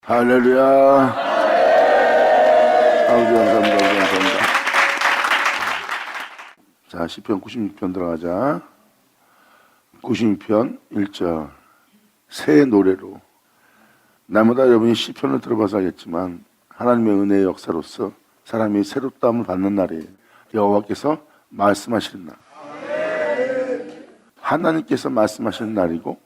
할렐루야. 아버지 감사합니다. 감사합니다. 자, 시편 96편 들어가자. 96편 1절. 새 노래로. 날마다 여러분이 시편을 들어봐서 알겠지만 하나님의 은혜의 역사로서 사람이 새롭다함을 받는 날이에요. 여호와께서 말씀하시는 날. 하나님께서 말씀하시는 날이고,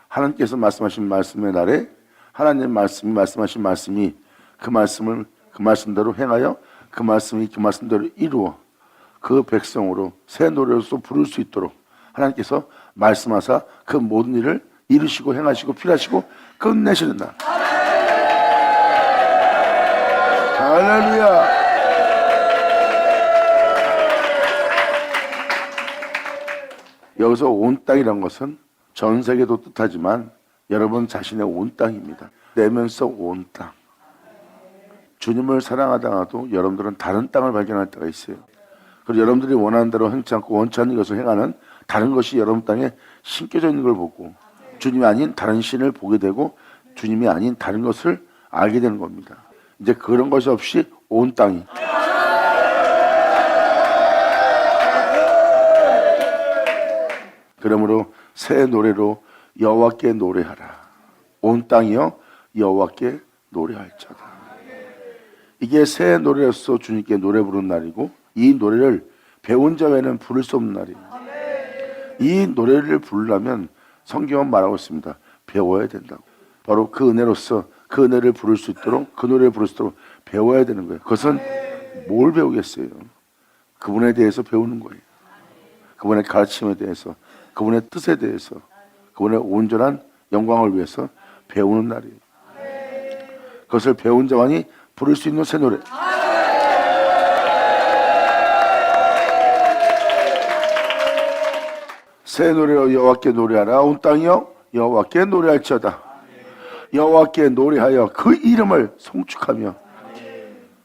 하나님께서 말씀하신 말씀의 날에 하나님의 말씀이 말씀하신 말씀이 그 말씀을 그 말씀대로 행하여 그 말씀이 그 말씀대로 이루어 그 백성으로 새 노래로서 부를 수 있도록 하나님께서 말씀하사 그 모든 일을 이루시고 행하시고 필하시고 끝내시는 날. 할렐루야. 여기서 온 땅이란 것은 전 세계도 뜻하지만 여러분 자신의 온 땅입니다. 내면서 온 땅. 주님을 사랑하다가도 여러분들은 다른 땅을 발견할 때가 있어요. 그리고 여러분들이 원하는 대로 행치 않고 원치 않는 것을 행하는 다른 것이 여러분 땅에 심겨져 있는 걸 보고 주님이 아닌 다른 신을 보게 되고 주님이 아닌 다른 것을 알게 되는 겁니다. 이제 그런 것이 없이 온 땅이 그러므로 새 노래로 여호와께 노래하라. 온 땅이여 여호와께 노래할지어다. 이게 새 노래로서 주님께 노래 부르는 날이고 이 노래를 배운 자 외에는 부를 수 없는 날이에요. 이 노래를 부르려면 성경은 말하고 있습니다. 배워야 된다고. 바로 그 은혜로서 그 은혜를 부를 수 있도록 그 노래를 부를 수 있도록 배워야 되는 거예요. 그것은 뭘 배우겠어요? 그분에 대해서 배우는 거예요. 그분의 가르침에 대해서, 그분의 뜻에 대해서, 그분의 온전한 영광을 위해서 배우는 날이에요. 그것을 배운 자만이 부를 수 있는 새 노래. 새 노래로 여호와께 노래하라. 온 땅이여 여호와께 노래할지어다. 여호와께 노래하여 그 이름을 송축하며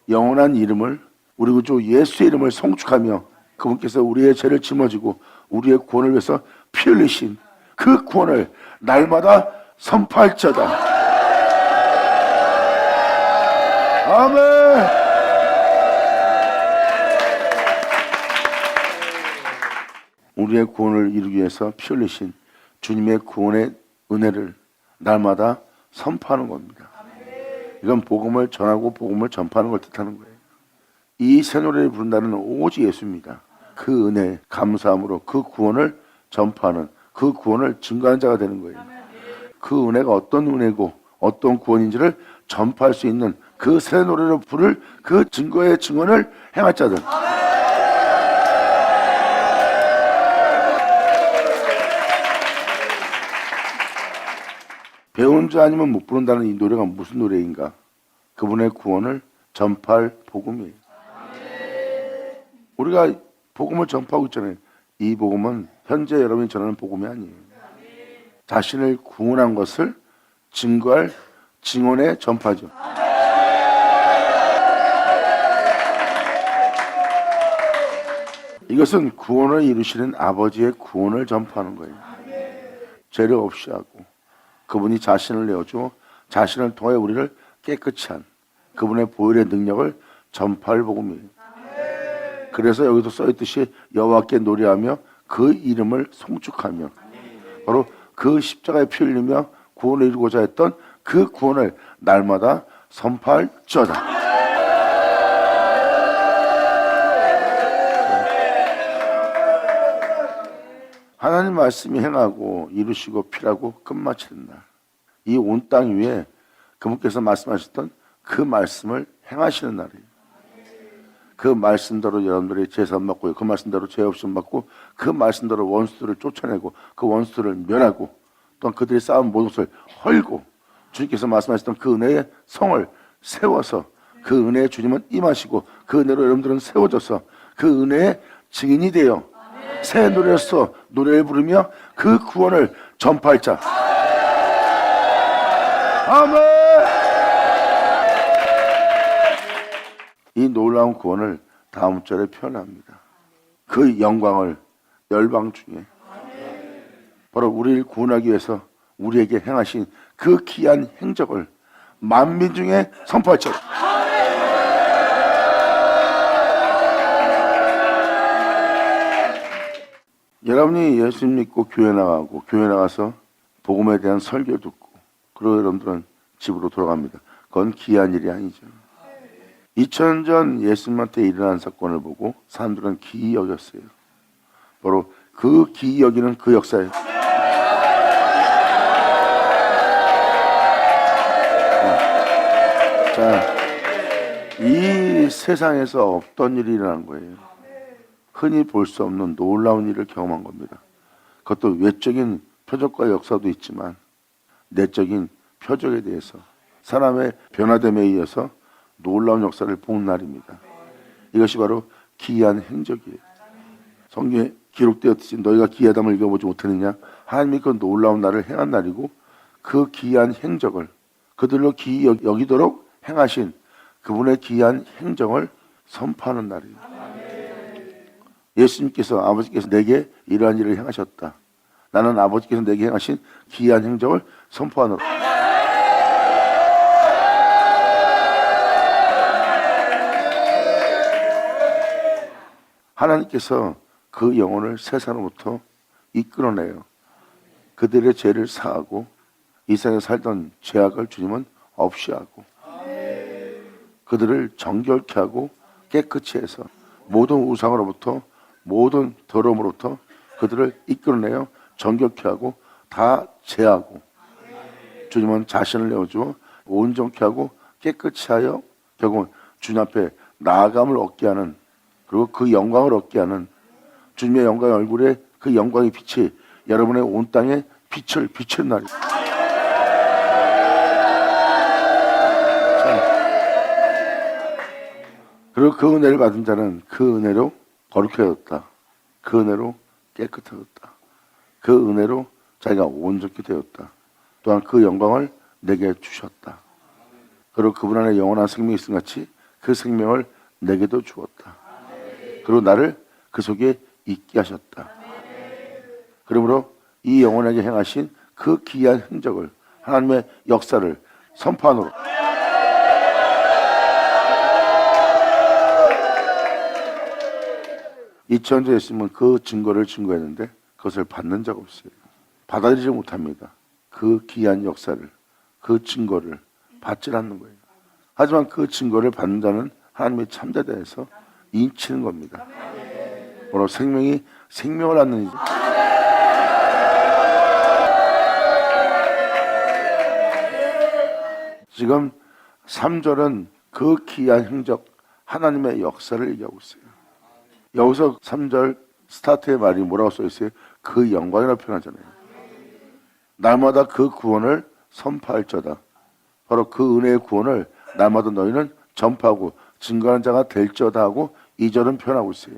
영원한 이름을 우리 구주 예수의 이름을 송축하며 그분께서 우리의 죄를 짊어지고 우리의 구원을 위해서 피 흘리신 그 구원을 날마다 선포할지어다. 아멘. 우리의 구원을 이루기 위해서 피 흘리신 주님의 구원의 은혜를 날마다 선포하는 겁니다. 이건 복음을 전하고 복음을 전파하는 걸 뜻하는 거예요. 이 새 노래를 부른다는 오직 예수입니다. 그 은혜, 감사함으로 그 구원을 전파하는, 그 구원을 증거하는 자가 되는 거예요. 그 은혜가 어떤 은혜고 어떤 구원인지를 전파할 수 있는 그 새 노래로 부를 그 증거의 증언을 행할 자들. 배운 자 아니면 못 부른다는 이 노래가 무슨 노래인가? 그분의 구원을 전파할 복음이에요. 우리가 복음을 전파하고 있잖아요. 이 복음은 현재 여러분이 전하는 복음이 아니에요. 자신을 구원한 것을 증거할 증언의 전파죠. 이것은 구원을 이루시는 아버지의 구원을 전파하는 거예요. 죄를 없이 하고 그분이 자신을 내어주어 자신을 통해 우리를 깨끗이 한 그분의 보혈의 능력을 전파할 복음이에요. 그래서 여기도 써있듯이 여호와께 노래하며 그 이름을 송축하며 바로 그 십자가에 피 흘리며 구원을 이루고자 했던 그 구원을 날마다 선포할지어다. 하나님 말씀이 행하고 이루시고 필하고 끝마치는 날. 이 온 땅 위에 그분께서 말씀하셨던 그 말씀을 행하시는 날이에요. 그 말씀대로 여러분들이 제사함 받고 그 말씀대로 죄 없음 받고 그 말씀대로 원수들을 쫓아내고 그 원수들을 멸하고 또한 그들이 쌓은 모든 것을 헐고 주님께서 말씀하셨던 그 은혜의 성을 세워서 그 은혜의 주님은 임하시고 그 은혜로 여러분들은 세워져서 그 은혜의 증인이 되어 새 노래로서 노래를 부르며 그 구원을 전파할 자. 아멘. 이 놀라운 구원을 다음 절에 표현합니다. 그 영광을 열방 중에 바로 우리를 구원하기 위해서 우리에게 행하신 그 귀한 행적을 만민 중에 선포할지어다. 여러분이 예수 믿고 교회 나가고 교회 나가서 복음에 대한 설교 듣고 그리고 여러분들은 집으로 돌아갑니다. 그건 기이한 일이 아니죠. 2000년 전 예수님한테 일어난 사건을 보고 사람들은 기이 여겼어요. 바로 그 기이 여기는 그 역사예요. 자, 이 세상에서 없던 일이 일어난 거예요. 흔히 볼 수 없는 놀라운 일을 경험한 겁니다. 그것도 외적인 표적과 역사도 있지만 내적인 표적에 대해서 사람의 변화됨에 의해서 놀라운 역사를 본 날입니다. 이것이 바로 기이한 행적이에요. 성경에 기록되었듯이 너희가 기이하다을 읽어보지 못했느냐? 하나님이 그 놀라운 날을 행한 날이고 그 기이한 행적을 그들로 기이 여기도록 행하신 그분의 기이한 행정을 선포하는 날이에요. 예수님께서 아버지께서 내게 이러한 일을 행하셨다. 나는 아버지께서 내게 행하신 기이한 행정을 선포하노라. 하나님께서 그 영혼을 세상으로부터 이끌어내요. 그들의 죄를 사하고 이 세상에 살던 죄악을 주님은 없이 하고 그들을 정결케 하고 깨끗이 해서 모든 우상으로부터 모든 더러움으로부터 그들을 이끌어내어 정결케 하고 다 제하고 주님은 자신을 내어주어 온전케 하고 깨끗이 하여 결국은 주님 앞에 나아감을 얻게 하는 그리고 그 영광을 얻게 하는 주님의 영광의 얼굴에 그 영광의 빛이 여러분의 온 땅에 빛을 비치는 날입니다. 그리고 그 은혜를 받은 자는 그 은혜로 거룩해졌다. 그 은혜로 깨끗해졌다. 그 은혜로 자기가 온전히 되었다. 또한 그 영광을 내게 주셨다. 그리고 그분 안에 영원한 생명이 있음 같이 그 생명을 내게도 주었다. 그리고 나를 그 속에 있게 하셨다. 그러므로 이 영혼에게 행하신 그 기이한 행적을 하나님의 역사를 선포하노라. 2000년 전에 있으면 그 증거를 증거했는데 그것을 받는 자가 없어요. 받아들이지 못합니다. 그 기이한 역사를, 그 증거를 받지 않는 거예요. 하지만 그 증거를 받는 자는 하나님의 참자다에서 인치는 겁니다. 바로 생명이 생명을 낳는 이죠. 지금 3절은 그 기이한 행적, 하나님의 역사를 얘기하고 있어요. 여기서 3절 스타트의 말이 뭐라고 써있어요? 그 영광이라고 표현하잖아요. 날마다 그 구원을 선포할저다. 바로 그 은혜의 구원을 날마다 너희는 전파하고 증거하는 자가 될저다 하고 2절은 표현하고 있어요.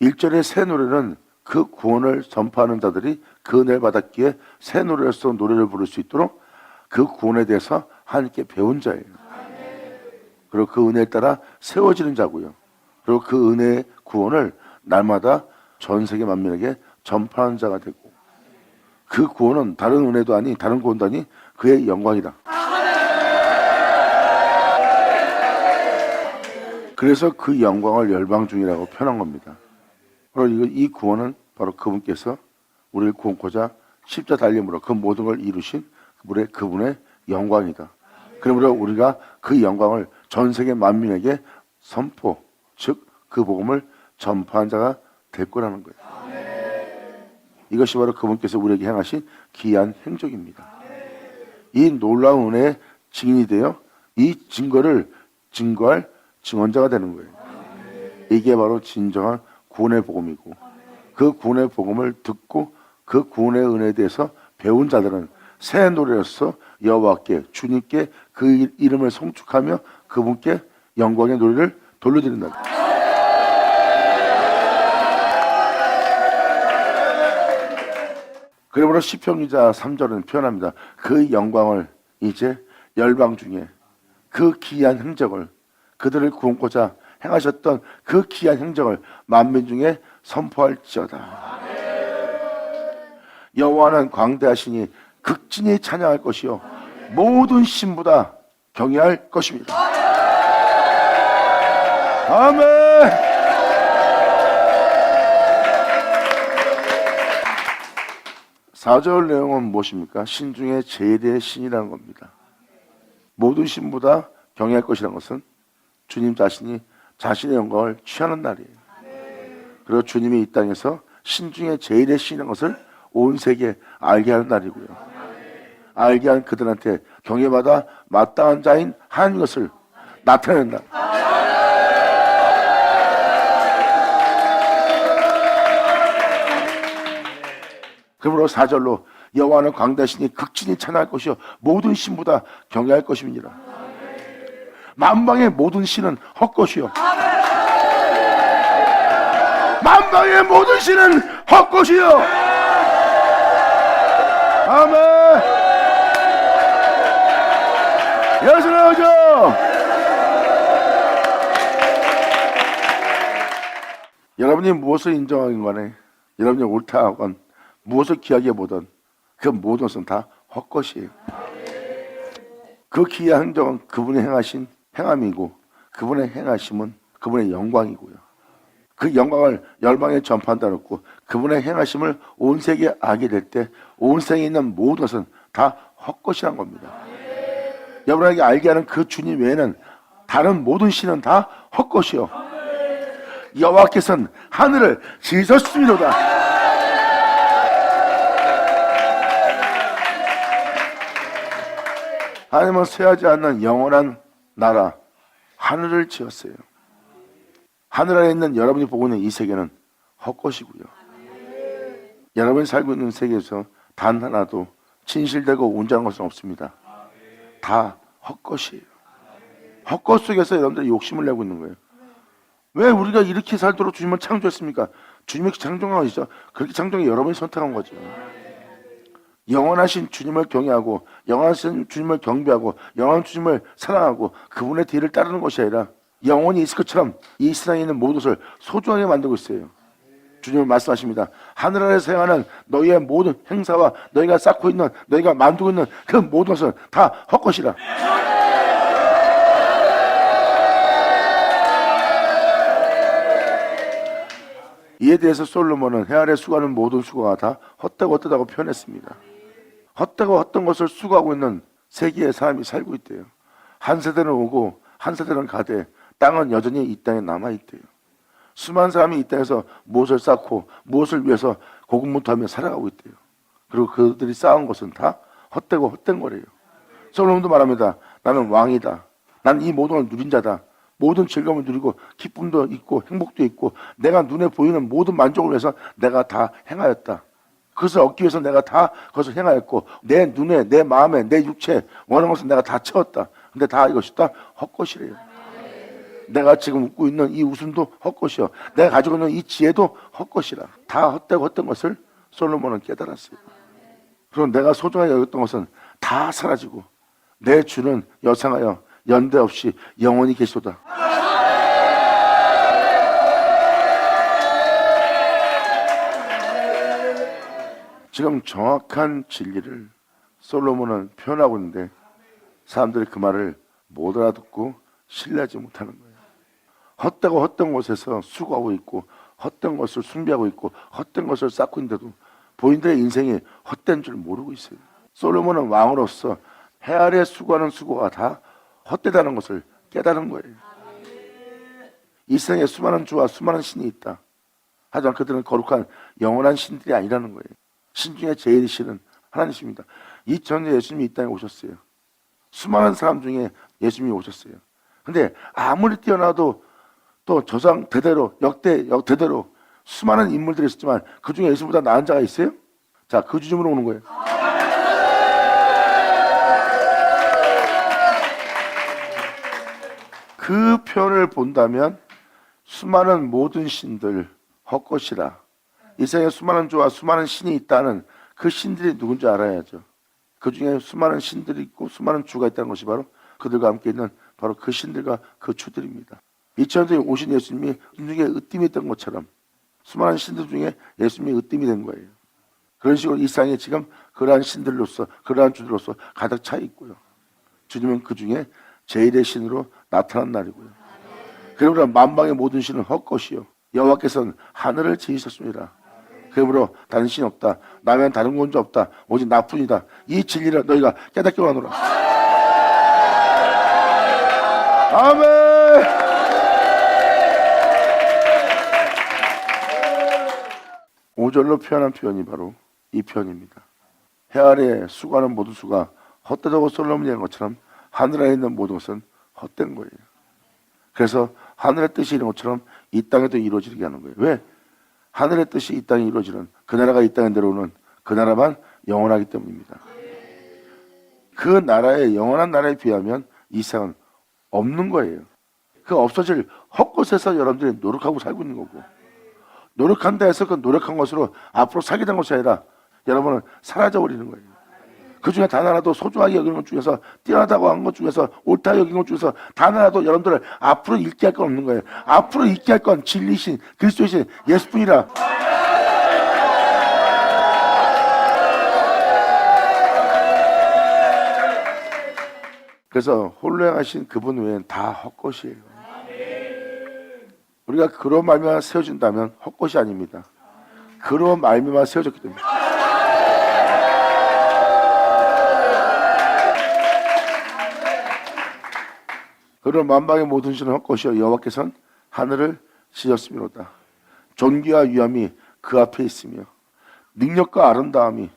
1절의 새 노래는 그 구원을 전파하는 자들이 그 은혜를 받았기에 새 노래로서 노래를 부를 수 있도록 그 구원에 대해서 하나님께 배운 자예요. 그리고 그 은혜에 따라 세워지는 자고요. 그리고 그 은혜의 구원을 날마다 전 세계 만민에게 전파하는 자가 되고 그 구원은 다른 은혜도 아니 다른 구원도 아니 그의 영광이다. 그래서 그 영광을 열방 중이라고 표현한 겁니다. 그리고 이 구원은 바로 그분께서 우리를 구원코자 십자 달림으로 그 모든 걸 이루신 그분의 영광이다. 그러므로 우리가 그 영광을 전 세계 만민에게 선포, 즉 그 복음을 전파한 자가 될 거라는 거예요. 이것이 바로 그분께서 우리에게 행하신 기이한 행적입니다. 이 놀라운 은혜의 증인이 되어 이 증거를 증거할 증언자가 되는 거예요. 이게 바로 진정한 구원의 복음이고 그 구원의 복음을 듣고 그 구원의 은혜에 대해서 배운 자들은 새 노래로서 여호와께 주님께 그 이름을 송축하며 그분께 영광의 노래를 돌려드린다. 그러므로 시편 기자 3절은 표현합니다. 그 영광을 이제 열방 중에 그 기이한 행적을 그들을 구원코자 행하셨던 그 기이한 행적을 만민 중에 선포할지어다. 여호와는 광대하시니 극진히 찬양할 것이요 모든 신보다 경외할 것입니다. 아멘. 4절 내용은 무엇입니까? 신 중에 제일의 신이라는 겁니다. 모든 신보다 경외할 것이라는 것은 주님 자신이 자신의 영광을 취하는 날이에요. 그리고 주님이 이 땅에서 신 중에 제일의 신이라는 것을 온 세계에 알게 하는 날이고요. 알게 한 그들한테 경외받아 마땅한 자인 하나님 것을 나타낸다. 그러므로 4절로 여호와는 광대하시니 극진히 찬양할 것이요 모든 신보다 경외할 것입니다. 만방의 모든 신은 헛것이요 만방의 모든 신은 헛것이요. 아멘. 예수 나오죠. 여러분이 무엇을 인정하긴 간에 여러분이 옳다 하건 무엇을 귀하게 보든 그 모든 것은 다 헛것이에요. 그 귀한 행정은 그분이 행하신 행함이고 그분의 행하심은 그분의 영광이고요. 그 영광을 열방에 전파한다 그랬고 그분의 행하심을 온 세계에 알게 될 때 온 세계에 있는 모든 것은 다 헛것이란 겁니다. 여러분에게 알게 하는 그 주님 외에는 다른 모든 신은 다 헛것이요 여호와께서는 하늘을 지으셨음이로다. 하나님은 쇠하지 않는 영원한 나라 하늘을 지었어요. 하늘 아래 있는 여러분이 보고 있는 이 세계는 헛것이고요. 여러분이 살고 있는 세계에서 단 하나도 진실되고 온전한 것은 없습니다. 다 헛것이에요. 헛것 속에서 여러분들이 욕심을 내고 있는 거예요. 왜 우리가 이렇게 살도록 주님은 창조했습니까? 주님이 창조한 것이죠. 그렇게 창조한 게 여러분이 선택한 거죠. 영원하신 주님을 경외하고 영원하신 주님을 경배하고 영원한 주님을 사랑하고 그분의 뒤를 따르는 것이 아니라 영원히 있을 것처럼 이 세상에 있는 모든 것을 소중하게 만들고 있어요. 주님은 말씀하십니다. 하늘 아래서 행하는 너희의 모든 행사와 너희가 쌓고 있는 너희가 만들고 있는 그 모든 것은 다 헛것이라. 이에 대해서 솔로몬은 해 아래 수고하는 모든 수고가 다 헛되고 헛되다고 표현했습니다. 헛되고 헛된 것을 수고하고 있는 세계의 사람이 살고 있대요. 한 세대는 오고 한 세대는 가되 땅은 여전히 이 땅에 남아있대요. 수많은 사람이 이 땅에서 무엇을 쌓고 무엇을 위해서 고군분투하며 살아가고 있대요. 그리고 그들이 쌓은 것은 다 헛되고 헛된 거래요. 솔로몬도 말합니다. 나는 왕이다. 나는 이 모든 걸 누린 자다. 모든 즐거움을 누리고 기쁨도 있고 행복도 있고 내가 눈에 보이는 모든 만족을 위해서 내가 다 행하였다. 그것을 얻기 위해서 내가 다 그것을 행하였고 내 눈에 내 마음에 내 육체에 원하는 것을 내가 다 채웠다. 근데 다 이것이 다 헛것이래요. 내가 지금 웃고 있는 이 웃음도 헛것이요 내가 가지고 있는 이 지혜도 헛것이라. 다 헛되고 헛된 것을 솔로몬은 깨달았어요. 그럼 내가 소중하게 여겼던 것은 다 사라지고 내 주는 여상하여 연대 없이 영원히 계시도다. 지금 정확한 진리를 솔로몬은 표현하고 있는데 사람들이 그 말을 못 알아듣고 신뢰하지 못하는 거예요. 헛되고 헛된 곳에서 수고하고 있고 헛된 것을 숭배하고 있고 헛된 것을 쌓고 있는데도 본인들의 인생이 헛된 줄 모르고 있어요. 솔로몬은 왕으로서 해 아래 수고하는 수고가 다 헛되다는 것을 깨달은 거예요. 이 세상에 수많은 주와 수많은 신이 있다. 하지만 그들은 거룩한 영원한 신들이 아니라는 거예요. 신 중에 제일 신은 하나님이십니다. 2000년 예수님이 이 땅에 오셨어요. 수많은 사람 중에 예수님이 오셨어요. 근데 아무리 뛰어나도 또 조상 대대로 역대대로 수많은 인물들이 있었지만 그 중에 예수보다 나은 자가 있어요? 자, 그 주님으로 오는 거예요. 그 표현을 본다면 수많은 모든 신들 헛것이라. 이 세상에 수많은 주와 수많은 신이 있다는 그 신들이 누군지 알아야죠. 그 중에 수많은 신들이 있고 수많은 주가 있다는 것이 바로 그들과 함께 있는 바로 그 신들과 그 주들입니다. 2000년에 오신 예수님이 중에 으뜸이 있던 것처럼 수많은 신들 중에 예수님이 으뜸이 된 거예요. 그런 식으로 이 세상에 지금 그러한 신들로서 그러한 주들로서 가득 차 있고요. 주님은 그 중에 제일의 신으로 나타난 날이고요. 그러므로 만방의 모든 신은 헛것이요 여호와께서는 하늘을 지으셨습니다. 그러므로 다른 신이 없다. 나면 다른 군주 없다. 오직 나뿐이다. 이 진리를 너희가 깨닫게 하노라. 아멘. 오절로 표현한 표현이 바로 이 표현입니다. 해 아래에 수고하는 모든 수가 헛되다고 솔로몬이 한 것처럼 하늘 아래에 있는 모든 것은 헛된 거예요. 그래서 하늘의 뜻이 이런 것처럼 이 땅에도 이루어지게 하는 거예요. 왜? 하늘의 뜻이 이 땅에 이루어지는 그 나라가 이 땅에 내려오는 그 나라만 영원하기 때문입니다. 그 나라의 영원한 나라에 비하면 이 세상은 없는 거예요. 그 없어질 헛것에서 여러분들이 노력하고 살고 있는 거고, 노력한다 해서 그 노력한 것으로 앞으로 살게 된 것이 아니라 여러분은 사라져버리는 거예요. 그 중에 단 하나도 소중하게 여기는 것 중에서, 뛰어나다고 한 것 중에서, 옳다 여기는 것 중에서 단 하나도 여러분들 앞으로 잃게 할 건 없는 거예요. 앞으로 잃게 할 건 진리신 그리스도이신 예수뿐이라. 그래서 홀로 행하신 그분 외엔 다 헛것이에요. 우리가 그로 말미암아 세워진다면 헛것이 아닙니다. 그로 말미암아 세워졌기 때문에. 그로 만방의 모든 신은 헛것이요 여호와께서는 하늘을 지으셨음이로다. 존귀와 위엄이 그 앞에 있으며 능력과 아름다움이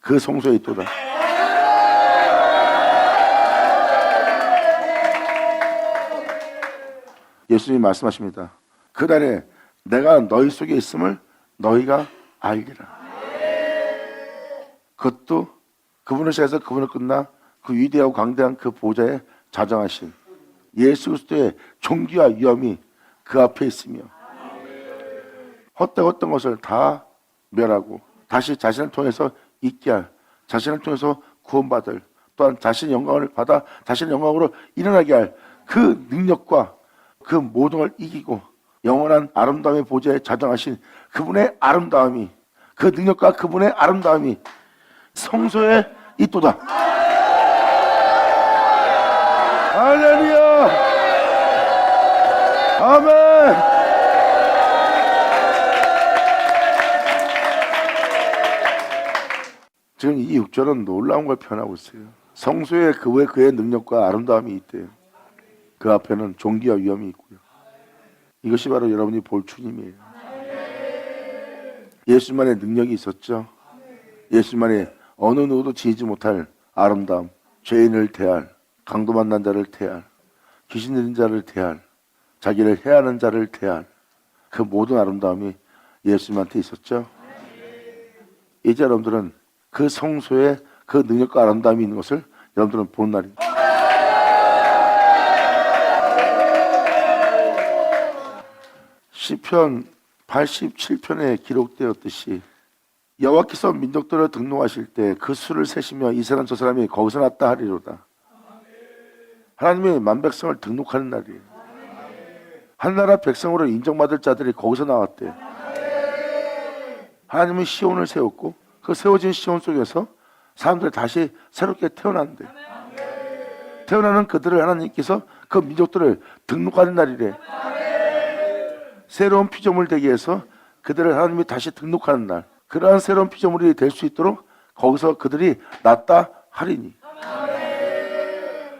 그 성소에 있도다. 예수님이 말씀하십니다. 그날에 내가 너희 속에 있음을 너희가 알리라. 그것도 그분을 시작해서 그분을 끝나 그 위대하고 강대한 그 보좌에 자정하신 예수 그리스도의 존귀와 위엄이 그 앞에 있으며 헛되었던 것을 다 멸하고 다시 자신을 통해서 있게 할, 자신을 통해서 구원받을, 또한 자신의 영광을 받아 자신의 영광으로 일어나게 할 그 능력과 그 모든 걸 이기고 영원한 아름다움의 보좌에 자정하신 그분의 아름다움이, 그 능력과 그분의 아름다움이 성소에 있도다. 할렐루야. 아멘. 지금 이 6절은 놀라운 걸 표현하고 있어요. 성소에 그의 능력과 아름다움이 있대요. 그 앞에는 존귀와 위엄이 있고요. 이것이 바로 여러분이 볼 주님이에요. 예수만의 능력이 있었죠. 예수만의 어느 누구도 지니지 못할 아름다움, 죄인을 대할, 강도 만난 자를 대할, 귀신 들린 자를 대할, 자기를 해하는 자를 대할 그 모든 아름다움이 예수님한테 있었죠. 이제 여러분들은 그 성소에 그 능력과 아름다움이 있는 것을 여러분들은 보는 날입니다. 시편 87편에 기록되었듯이 여호와께서 민족들을 등록하실 때 그 수를 세시며 이 사람 저 사람이 거기서 났다 하리로다. 하나님이 만백성을 등록하는 날이에요. 한나라 백성으로 인정받을 자들이 거기서 나왔대요. 하나님은 시온을 세웠고 그 세워진 시온 속에서 사람들이 다시 새롭게 태어난대. 태어나는 그들을 하나님께서 그 민족들을 등록하는 날이래. 새로운 피조물 되게 해서 그들을 하나님이 다시 등록하는 날, 그러한 새로운 피조물이 될 수 있도록 거기서 그들이 낫다 하리니,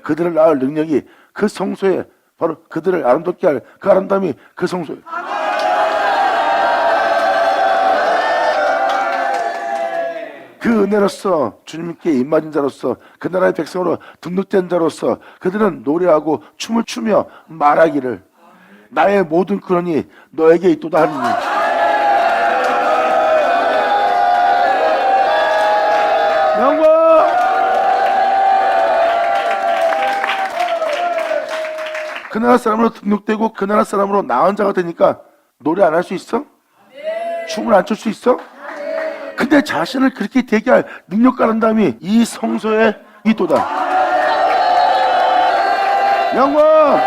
그들을 낳을 능력이 그 성소에, 바로 그들을 아름답게 할 그 아름다움이 그 성소에. 그 은혜로서 주님께 입맞은 자로서 그 나라의 백성으로 등록된 자로서 그들은 노래하고 춤을 추며 말하기를 나의 모든 근원이 너에게 있도다 하리니. 영광! 그 나라 사람으로 등록되고 그 나라 사람으로 나은 자가 되니까 노래 안 할 수 있어? 춤을 안 출 수 있어? 근데 자신을 그렇게 되게 할 능력과 아름다움이 이 성소에 있도다. 영광!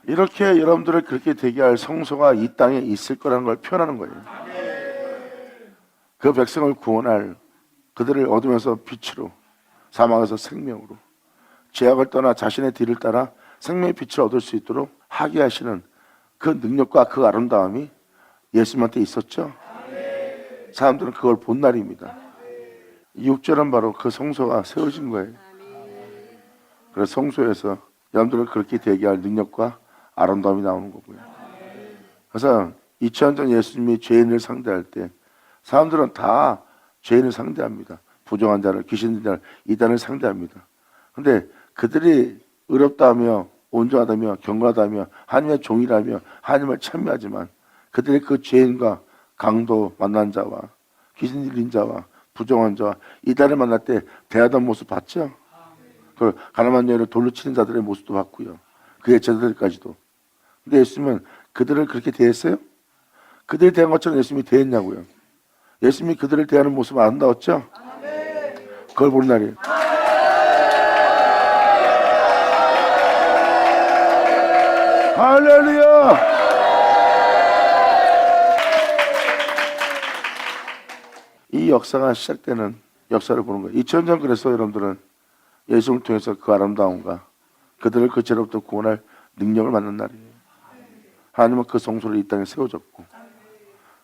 이렇게 여러분들을 그렇게 되게 할 성소가 이 땅에 있을 거라는 걸 표현하는 거예요. 그 백성을 구원할, 그들을 어둠에서 빛으로, 사망에서 생명으로, 죄악을 떠나 자신의 뒤를 따라 생명의 빛을 얻을 수 있도록 하게 하시는 그 능력과 그 아름다움이 예수님한테 있었죠. 사람들은 그걸 본 날입니다. 6절은 바로 그 성소가 세워진 거예요. 그래서 성소에서 여러분들을 그렇게 되게 할 능력과 아름다움이 나오는 거고요. 그래서 2000년 전 예수님이 죄인을 상대할 때 사람들은 다 죄인을 상대합니다. 부정한 자를, 귀신 들린 자를, 이단을 상대합니다. 근데 그들이 의롭다며 온전하다며 경건하다며 하나님의 종이라며 하나님을 찬미하지만 그들의 그 죄인과 강도 만난 자와 귀신 들린 자와 부정한 자와 이단을 만날 때 대하던 모습 봤죠? 그 가늠한 여인을 돌로 치는 자들의 모습도 봤고요. 그의 제자들까지도. 근데 예수님은 그들을 그렇게 대했어요? 그들이 대한 것처럼 예수님이 대했냐고요. 예수님이 그들을 대하는 모습은 아름다웠죠? 그걸 보는 날이에요. 할렐루야! 이 역사가 시작되는 역사를 보는 거예요. 2000년 전 그래서 여러분들은 예수를 통해서 그 아름다움과 그들을 그 죄로부터 구원할 능력을 받는 날이에요. 하나님은 그 성소를 이 땅에 세워졌고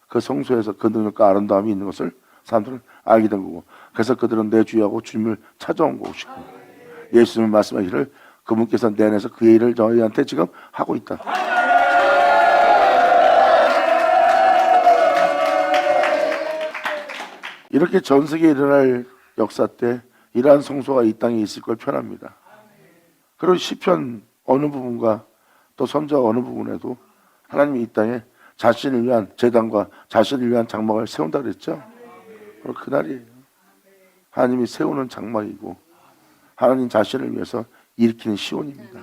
그 성소에서 그 능력과 아름다움이 있는 것을 사람들은 알게 된 거고, 그래서 그들은 내 주야고 주님을 찾아온 것이고, 예수님은 말씀하시기를 그분께서 내 안에서 그의 일을 저희한테 지금 하고 있다. 이렇게 전 세계에 일어날 역사 때 이러한 성소가 이 땅에 있을 걸 표현합니다. 그리고 시편 어느 부분과 또 선지자 어느 부분에도 하나님이 이 땅에 자신을 위한 제단과 자신을 위한 장막을 세운다 그랬죠. 바로 그날이에요. 하나님이 세우는 장막이고 하나님 자신을 위해서 일으키는 시온입니다.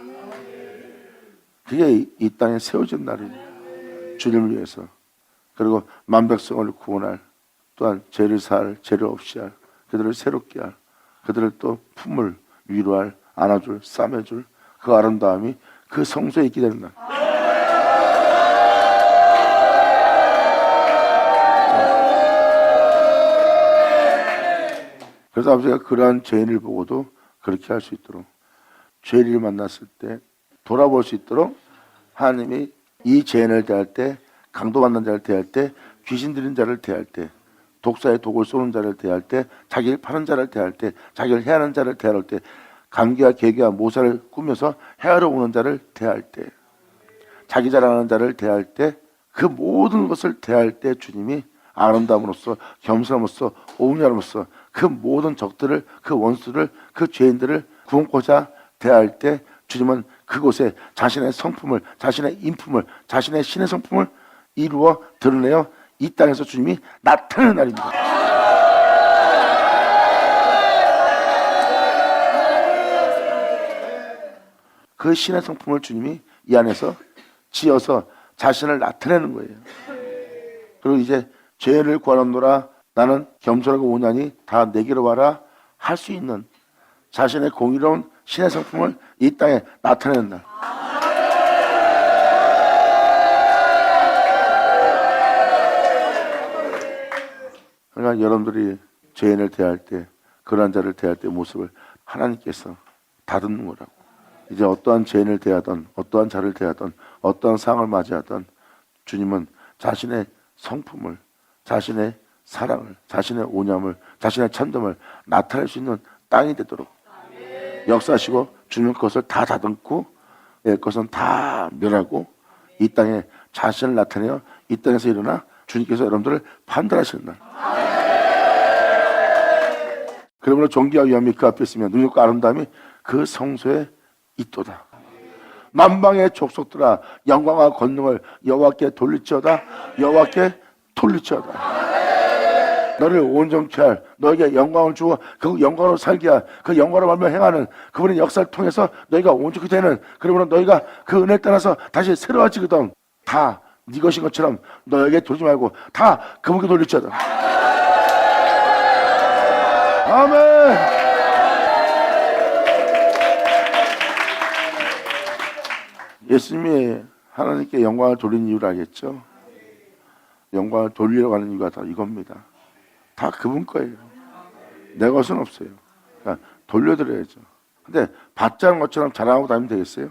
그게 이 땅에 세워진 날이에요. 주님을 위해서. 그리고 만백성을 구원할, 또한 죄를 살, 죄를 없이 할, 그들을 새롭게 할, 그들을 또 품을 위로할, 안아줄, 싸매줄 그 아름다움이 그 성소에 있게 되는 날. 그래서 아버지가 그러한 죄인을 보고도 그렇게 할 수 있도록, 죄인을 만났을 때 돌아볼 수 있도록 하나님이 이 죄인을 대할 때, 강도 만난 자를 대할 때, 귀신 들린 자를 대할 때, 독사의 독을 쏘는 자를 대할 때, 자기를 파는 자를 대할 때, 자기를 해하는 자를 대할 때, 감기와 계기와 모사를 꾸며서 해하러 오는 자를 대할 때, 자기 자랑하는 자를 대할 때, 그 모든 것을 대할 때 주님이 아름다움으로써, 겸손함으로써, 오은함으로써 그 모든 적들을, 그 원수를, 그 죄인들을 구원코자 대할 때 주님은 그곳에 자신의 성품을, 자신의 인품을, 자신의 신의 성품을 이루어 드러내어 이 땅에서 주님이 나타나는 날입니다. 그 신의 성품을 주님이 이 안에서 지어서 자신을 나타내는 거예요. 그리고 이제 죄를 구하노라, 나는 겸손하고 온유하니 다 내게로 와라 할 수 있는 자신의 공의로운 신의 성품을 이 땅에 나타내는 날. 그러니까 여러분들이 죄인을 대할 때, 그런 자를 대할 때 모습을 하나님께서 다듬는 거라고. 이제 어떠한 죄인을 대하던, 어떠한 자를 대하던, 어떠한 상황을 맞이하던 주님은 자신의 성품을, 자신의 사랑을, 자신의 온유함을, 자신의 참됨을 나타낼 수 있는 땅이 되도록 역사하시고, 주님 것을 다 다듬고 내 것은 다 멸하고 이 땅에 자신을 나타내어 이 땅에서 일어나 주님께서 여러분들을 판단하시는 날. 그러므로 존귀와 위엄이 그 앞에 있으며 능력과 아름다움이 그 성소에 있도다. 만방의 족속들아, 영광과 권능을 여호와께 돌릴지어다. 여호와께 돌릴지어다. 너를 온전케 할, 너에게 영광을 주어 그 영광으로 살게 할, 그 영광으로 말며 행하는 그분의 역사를 통해서 너희가 온전히 되는, 그러므로 너희가 그 은혜를 따라서 다시 새로워지거든. 다 네 것인 것처럼 너에게 돌리지 말고 다 그분께 돌릴지어다. 아멘. 예수님이 하나님께 영광을 돌린 이유를 알겠죠? 영광을 돌리려고 하는 이유가 다 이겁니다. 다 그분 거예요. 내 것은 없어요. 그러니까 돌려드려야죠. 근데 받지 않은 것처럼 자랑하고 다니면 되겠어요?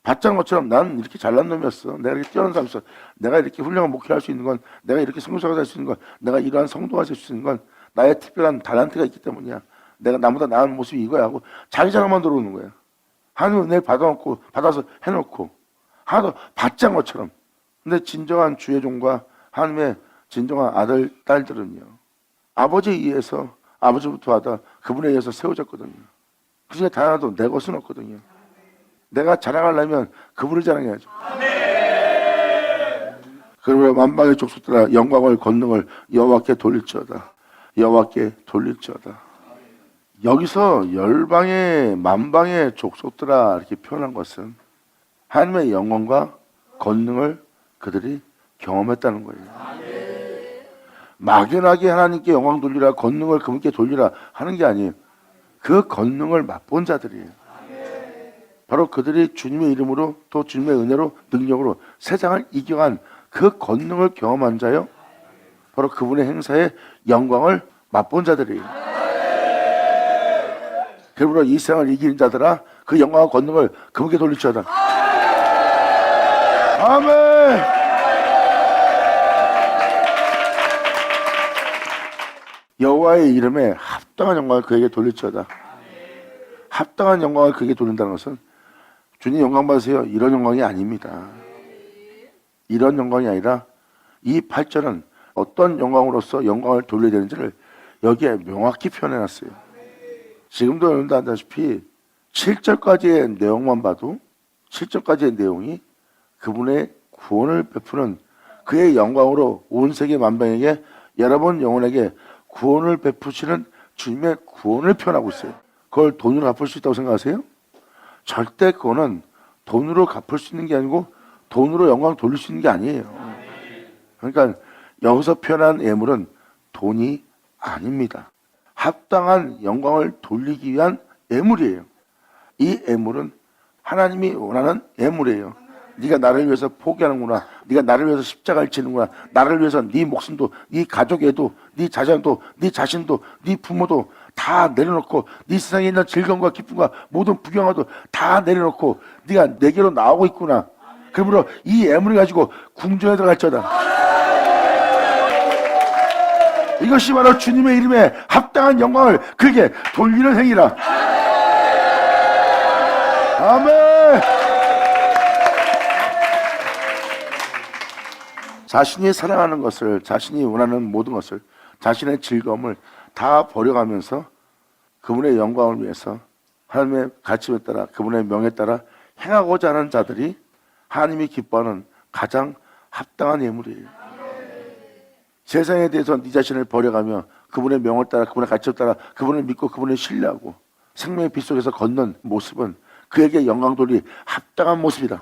받지 않은 것처럼 난 이렇게 잘난 놈이었어. 내가 이렇게 뛰어난 사람이었어. 내가 이렇게 훌륭한 목회할 수 있는 건, 내가 이렇게 성도가 될 수 있는 건, 내가 이러한 성도가 될 수 있는 건 나의 특별한 달란트가 있기 때문이야. 내가 나보다 나은 모습이 이거야 하고 자기 자랑만 들어오는 거야. 하나님 은혜를 받아서 해놓고 하나도 받지 않은 것처럼. 근데 진정한 주의 종과 하나님의 진정한 아들, 딸들은요, 아버지에 의해서, 아버지부터 하다 그분에 의해서 세워졌거든요. 그 중에 단 하나도 내 것은 없거든요. 내가 자랑하려면 그분을 자랑해야죠. 그러므로 만방의 족속들아 영광을 권능을 여호와께 돌릴지어다. 여호와께 돌릴지어다. 여기서 열방의 만방의 족속들아 이렇게 표현한 것은 하나님의 영광과 권능을 그들이 경험했다는 거예요. 막연하게 하나님께 영광 돌리라, 권능을 그분께 돌리라 하는 게 아니에요. 그 권능을 맛본 자들이에요. 바로 그들이 주님의 이름으로 또 주님의 은혜로 능력으로 세상을 이겨간 그 권능을 경험한 자요, 바로 그분의 행사에 영광을 맛본 자들이에요. 그러므로 이 세상을 이기는 자들아 그 영광과 권능을 그분께 돌릴지어다. 아멘. 여호와의 이름에 합당한 영광을 그에게 돌릴지어다. 합당한 영광을 그에게 돌린다는 것은 주님 영광 받으세요 이런 영광이 아닙니다. 이런 영광이 아니라 이 8절은 어떤 영광으로서 영광을 돌려야 되는지를 여기에 명확히 표현해놨어요. 지금도 여러분도 아다시피 7절까지의 내용만 봐도 7절까지의 내용이 그분의 구원을 베푸는 그의 영광으로 온 세계 만방에게 여러분 영혼에게 구원을 베푸시는 주님의 구원을 표현하고 있어요. 그걸 돈으로 갚을 수 있다고 생각하세요? 절대 그거는 돈으로 갚을 수 있는 게 아니고 돈으로 영광 돌릴 수 있는 게 아니에요. 그러니까 여기서 표현한 예물은 돈이 아닙니다. 합당한 영광을 돌리기 위한 예물이에요. 이 예물은 하나님이 원하는 예물이에요. 네가 나를 위해서 포기하는구나. 네가 나를 위해서 십자가를 지는구나. 나를 위해서 네 목숨도, 네 가족에도, 네 자녀도, 네 자신도, 네 부모도 다 내려놓고 네 세상에 있는 즐거움과 기쁨과 모든 부경화도 다 내려놓고 네가 내게로 나오고 있구나. 그러므로 이 예물을 가지고 궁전에 들어갈지어다. 이것이 바로 주님의 이름에 합당한 영광을 그에게 돌리는 행위라. 아멘. 자신이 사랑하는 것을, 자신이 원하는 모든 것을, 자신의 즐거움을 다 버려가면서 그분의 영광을 위해서 하나님의 가치에 따라 그분의 명에 따라 행하고자 하는 자들이 하나님이 기뻐하는 가장 합당한 예물이에요. 세상에 대해서 네 자신을 버려가며 그분의 명을 따라 그분의 가치에 따라 그분을 믿고 그분을 신뢰하고 생명의 빛 속에서 걷는 모습은 그에게 영광 돌리 합당한 모습이다.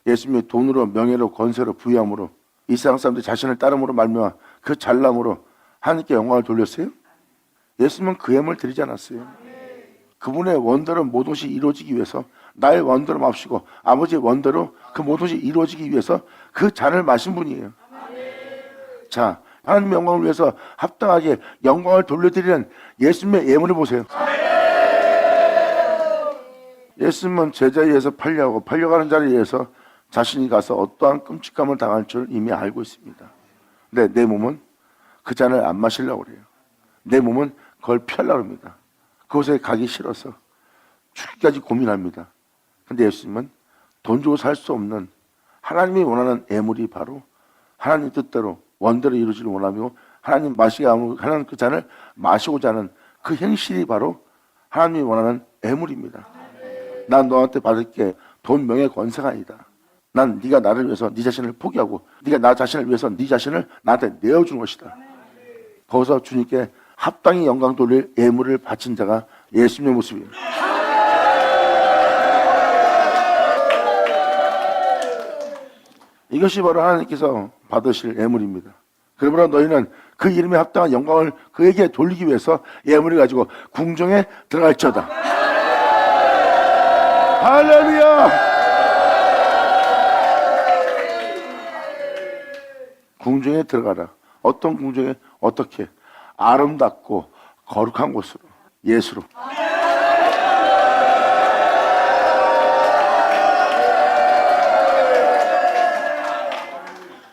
예수님이 돈으로 명예로 권세로 부유함으로 이 세상 사람들이 자신을 따름으로 말미암아 그 잘남으로 하나님께 영광을 돌렸어요? 예수님은 그 예물을 드리지 않았어요. 그분의 원대로 모든 것이 이루어지기 위해서 나의 원대로 마시고 아버지의 원대로 그 모든 것이 이루어지기 위해서 그 잔을 마신 분이에요. 자, 하나님의 영광을 위해서 합당하게 영광을 돌려드리는 예수님의 예물을 보세요. 예수님은 제자에 의해서 팔려가는 자리에 의해서 자신이 가서 어떠한 끔찍함을 당할 줄 이미 알고 있습니다. 근데 내 몸은 그 잔을 안 마시려고 그래요. 내 몸은 그걸 피하려고 합니다. 그곳에 가기 싫어서 죽기까지 고민합니다. 근데 예수님은 돈 주고 살 수 없는 하나님이 원하는 예물이 바로 하나님 뜻대로 원대로 이루어지길 원하며 하나님 마시게 하는 그 잔을 마시고자 하는 그 행실이 바로 하나님이 원하는 예물입니다. 난 너한테 받을 게 돈, 명예, 권세가 아니다. 난 네가 나를 위해서 네 자신을 포기하고 네가 나 자신을 위해서 네 자신을 나한테 내어준 것이다. 거기서 주님께 합당히 영광 돌릴 예물을 바친 자가 예수님의 모습이에요. 이것이 바로 하나님께서 받으실 예물입니다. 그러므로 너희는 그 이름에 합당한 영광을 그에게 돌리기 위해서 예물을 가지고 궁정에 들어갈지어다. 할렐루야. 궁정에 들어가라. 어떤 궁정에? 어떻게? 아름답고 거룩한 곳으로, 예수로.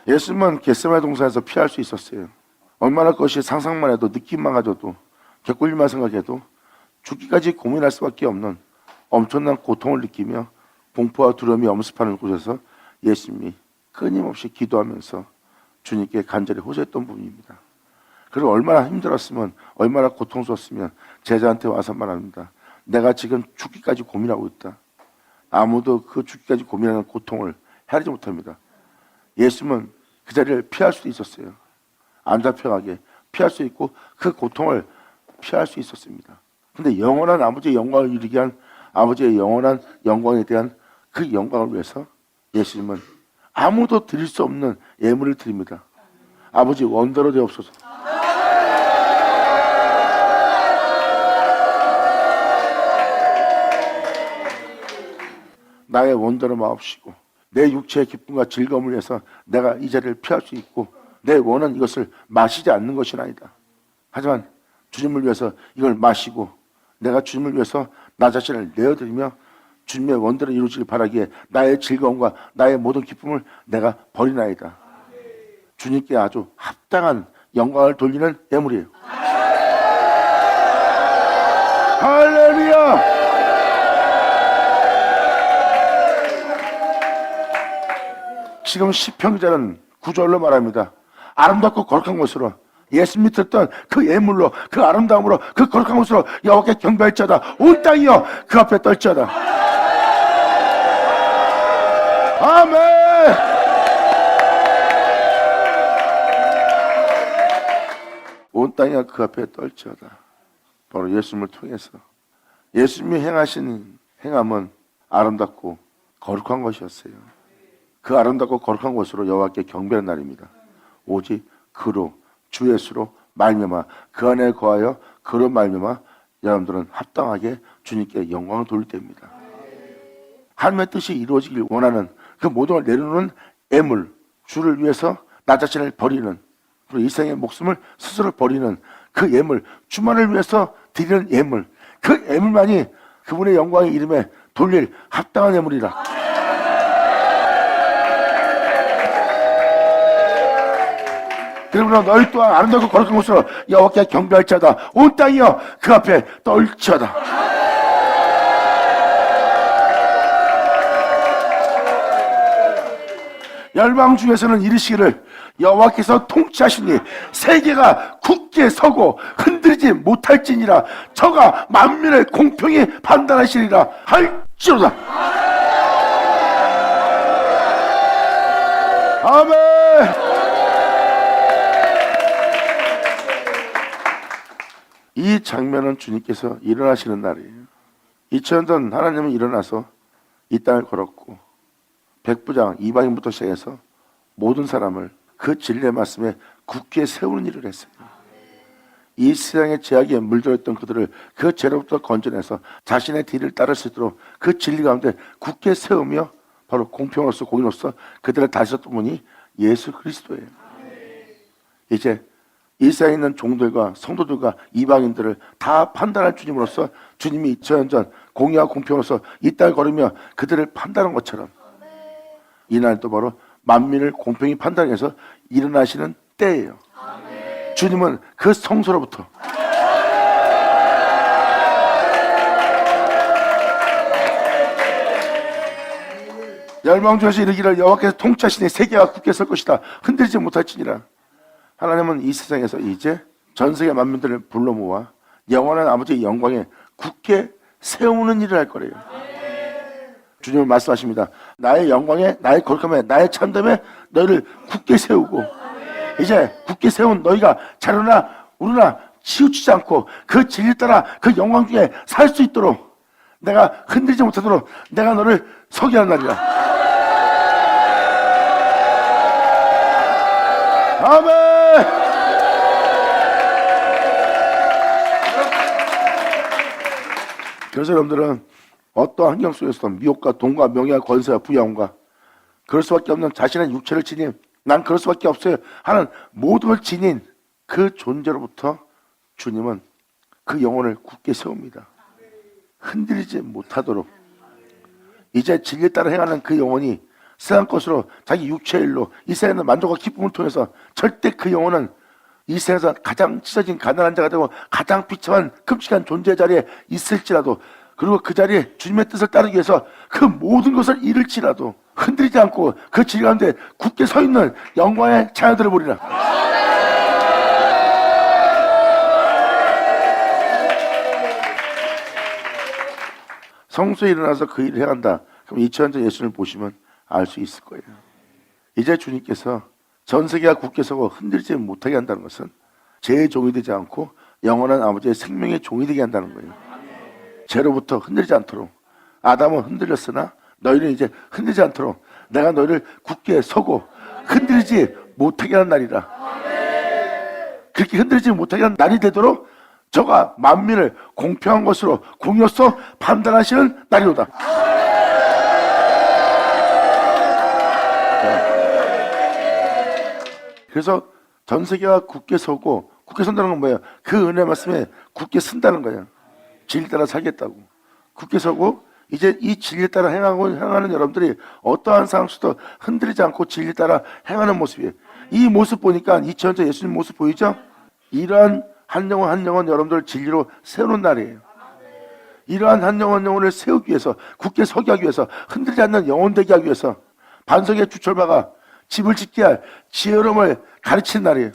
예수님은 겟세마네 동산에서 피할 수 있었어요. 얼마나 그것이 상상만 해도, 느낌만 가져도, 곁꿀리만 생각해도 죽기까지 고민할 수밖에 없는 엄청난 고통을 느끼며 공포와 두려움이 엄습하는 곳에서 예수님이 끊임없이 기도하면서 주님께 간절히 호소했던 부분입니다. 그리고 얼마나 힘들었으면, 얼마나 고통스러웠으면 제자한테 와서 말합니다. 내가 지금 죽기까지 고민하고 있다. 아무도 그 죽기까지 고민하는 고통을 헤아리지 못합니다. 예수님은 그 자리를 피할 수도 있었어요. 안 잡혀가게 피할 수 있고 그 고통을 피할 수 있었습니다. 근데 영원한 아버지의 영광을 이루게 한 아버지의 영원한 영광에 대한 그 영광을 위해서 예수님은 아무도 드릴 수 없는 예물을 드립니다. 아버지 원더로 되옵소서. 나의 원더로 마옵시고 내 육체의 기쁨과 즐거움을 위해서 내가 이 자리를 피할 수 있고 내 원은 이것을 마시지 않는 것이 아니다. 하지만 주님을 위해서 이걸 마시고 내가 주님을 위해서 나 자신을 내어드리며 주님의 원대로 이루어지길 바라기에 나의 즐거움과 나의 모든 기쁨을 내가 버리나이다. 주님께 아주 합당한 영광을 돌리는 예물이에요. 할렐루야. 지금 시편 기자는 9절로 말합니다. 아름답고 거룩한 곳으로 예수님이 드렸던 그 예물로 그 아름다움으로 그 거룩한 곳으로 여호와께 경배할지어다. 온 땅이여 그 앞에 떨지어다. 아멘. 온 땅이여 그 앞에 떨지어다. 바로 예수님을 통해서 예수님이 행하신 행함은 아름답고 거룩한 것이었어요. 그 아름답고 거룩한 곳으로 여호와께 경배하는 날입니다. 오직 그로 주 예수로 말미암아 그 안에 거하여 그로 말미암아 여러분들은 합당하게 주님께 영광을 돌릴 때입니다. 하나님의 뜻이 이루어지길 원하는 그 모든 걸 내려놓는 애물, 주를 위해서 나 자신을 버리는, 그리고 일생의 목숨을 스스로 버리는 그 예물, 주만을 위해서 드리는 예물, 그 예물만이 그분의 영광의 이름에 돌릴 합당한 예물이라. 그러므로 너희 또한 아름답고 거룩한 곳으로 여호와께 경배할지어다. 온 땅이여 그 앞에 떨지어다. 열방 중에서는 이르시기를 여호와께서 통치하시니 세계가 굳게 서고 흔들리지 못할지니라. 저가 만민을 공평히 판단하시리라 할지어다. 아멘. 이 장면은 주님께서 일어나시는 날이에요. 2000년 전 하나님은 일어나서 이 땅을 걸었고 백부장 이방인부터 시작해서 모든 사람을 그 진리의 말씀에 굳게 세우는 일을 했어요. 이 세상의 죄악에 물들었던 그들을 그 죄로부터 건져내서 자신의 뒤를 따를 수 있도록 그 진리 가운데 굳게 세우며 바로 공평으로서 공의로서 그들을 다스렸던 분이 예수 그리스도예요. 이제 이 세상에 있는 종들과 성도들과 이방인들을 다 판단할 주님으로서 주님이 2000년 전 공의와 공평으로서 이 땅을 걸으며 그들을 판단한 것처럼 이날도 바로 만민을 공평히 판단해서 일어나시는 때예요. 주님은 그 성소로부터 열방 중에서 이르기를 여호와께서 통치하시니 세계가 굳게 설 것이다. 흔들리지 못할지니라. 하나님은 이 세상에서 이제 전 세계 만민들을 불러 모아 영원한 아버지의 영광에 굳게 세우는 일을 할 거래요. 주님은 말씀하십니다. 나의 영광에, 나의 거룩함에, 나의 참됨에 너희를 굳게 세우고 이제 굳게 세운 너희가 자르나 우르나 치우치지 않고 그 진리 따라 그 영광 중에 살 수 있도록 내가 흔들리지 못하도록 내가 너를 서게 하는 날이라. 아멘. 그래서 여러분들은 어떠한 환경 속에서도 미혹과 돈과 명예와 권세와 부여함과 그럴 수밖에 없는 자신의 육체를 지닌 난 그럴 수밖에 없어요 하는 모든 걸 지닌 그 존재로부터 주님은 그 영혼을 굳게 세웁니다. 흔들리지 못하도록. 이제 진리에 따라 행하는 그 영혼이 세상 것으로 자기 육체의 일로 이 세상의 만족과 기쁨을 통해서 절대 그 영혼은 이 세상에서 가장 찢어진 가난한 자가 되고 가장 비참한 끔찍한 존재 자리에 있을지라도 그리고 그 자리에 주님의 뜻을 따르기 위해서 그 모든 것을 잃을지라도 흔들리지 않고 그 진리 가운데 굳게 서 있는 영광의 자녀들을 보리라. 성소에 일어나서 그 일을 해간다. 그럼 2000년 전 예수님을 보시면 알 수 있을 거예요. 이제 주님께서 전 세계가 굳게 서고 흔들리지 못하게 한다는 것은 죄의 종이 되지 않고 영원한 아버지의 생명의 종이 되게 한다는 거예요. 죄로부터 흔들리지 않도록. 아담은 흔들렸으나 너희는 이제 흔들리지 않도록 내가 너희를 굳게 서고 흔들리지 못하게 하는 날이라. 그렇게 흔들리지 못하게 하는 날이 되도록 저가 만민을 공평한 것으로 공의로서 판단하시는 날이로다. 그래서 전 세계가 굳게 서고 굳게 선다는 건 뭐예요? 그 은혜 말씀에 굳게 쓴다는 거예요. 진리 따라 살겠다고. 굳게 서고 이제 이 진리 따라 행하는 여러분들이 어떠한 상황 속도 흔들리지 않고 진리 따라 행하는 모습이에요. 이 모습 보니까 2000년 전 예수님 모습 보이죠? 이러한 한 영혼 한 영혼 여러분들 진리로 세우는 날이에요. 이러한 한 영혼 영혼을 세우기 위해서 굳게 서게 하기 위해서 흔들리지 않는 영혼 되게 하기 위해서 반석의 주철바가 집을 짓게 할 지혜로움을 가르치는 날이에요.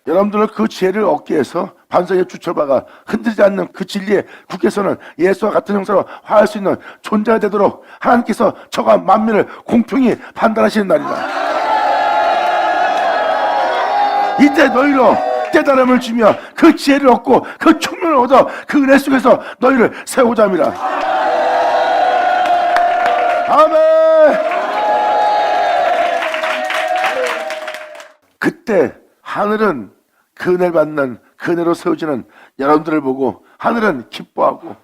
여러분들은 그 지혜를 얻기 위해서 반석의 주철바가 흔들리지 않는 그 진리에 굳게 서는 예수와 같은 형사로 화할 수 있는 존재가 되도록 하나님께서 저가 만민을 공평히 판단하시는 날이다. 이때 너희로 깨달음을 주며 그 지혜를 얻고 그 총명을 얻어 그 은혜 속에서 너희를 세우고자 합니다. 아멘. 그때 하늘은 그 은혜를 받는 그 은혜로 세워지는 여러분들을 보고 하늘은 기뻐하고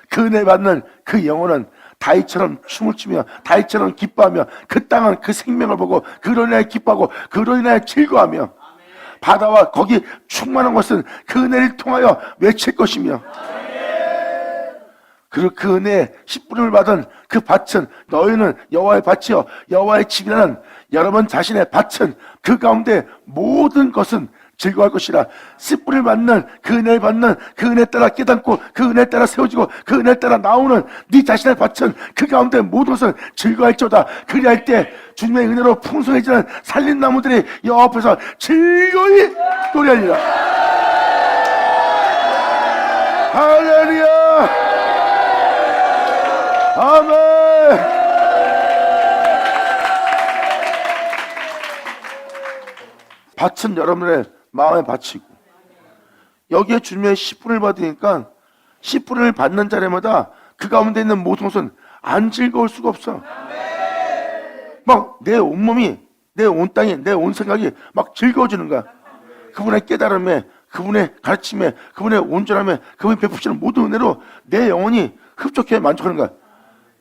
그 은혜 받는 그 영혼은 다윗처럼 춤을 추며 다윗처럼 기뻐하며 그 땅은 그 생명을 보고 그로 인하여 기뻐하고 그로 인하여 즐거워하며 바다와 거기 충만한 것은 그 은혜를 통하여 외칠 것이며 그리고 그 은혜에 씨뿌림을 받은 그 밭은 너희는 여호와의 밭이요 여호와의 집이라는 여러분 자신의 밭은 그 가운데 모든 것은 즐거워할 것이라. 씨뿌림을 받는 그 은혜를 받는 그 은혜 따라 깨닫고 그 은혜 따라 세워지고 그 은혜 따라 나오는 네 자신의 밭은 그 가운데 모든 것은 즐거워할지어다. 그리할 때 주님의 은혜로 풍성해지는 살린 나무들이 여호와 앞에서 즐거이 노래하리라. 할렐루야. 아멘. 밭은 여러분의 마음의 밭이고 여기에 주님의 씨뿌림을 받으니까 씨뿌림을 받는 자리마다 그 가운데 있는 모든 것은 안 즐거울 수가 없어. 막 내 온몸이 내 온 땅이 내 온 생각이 막 즐거워지는 거야. 그분의 깨달음에 그분의 가르침에 그분의 온전함에 그분이 베푸시는 모든 은혜로 내 영혼이 흡족해 만족하는 거야.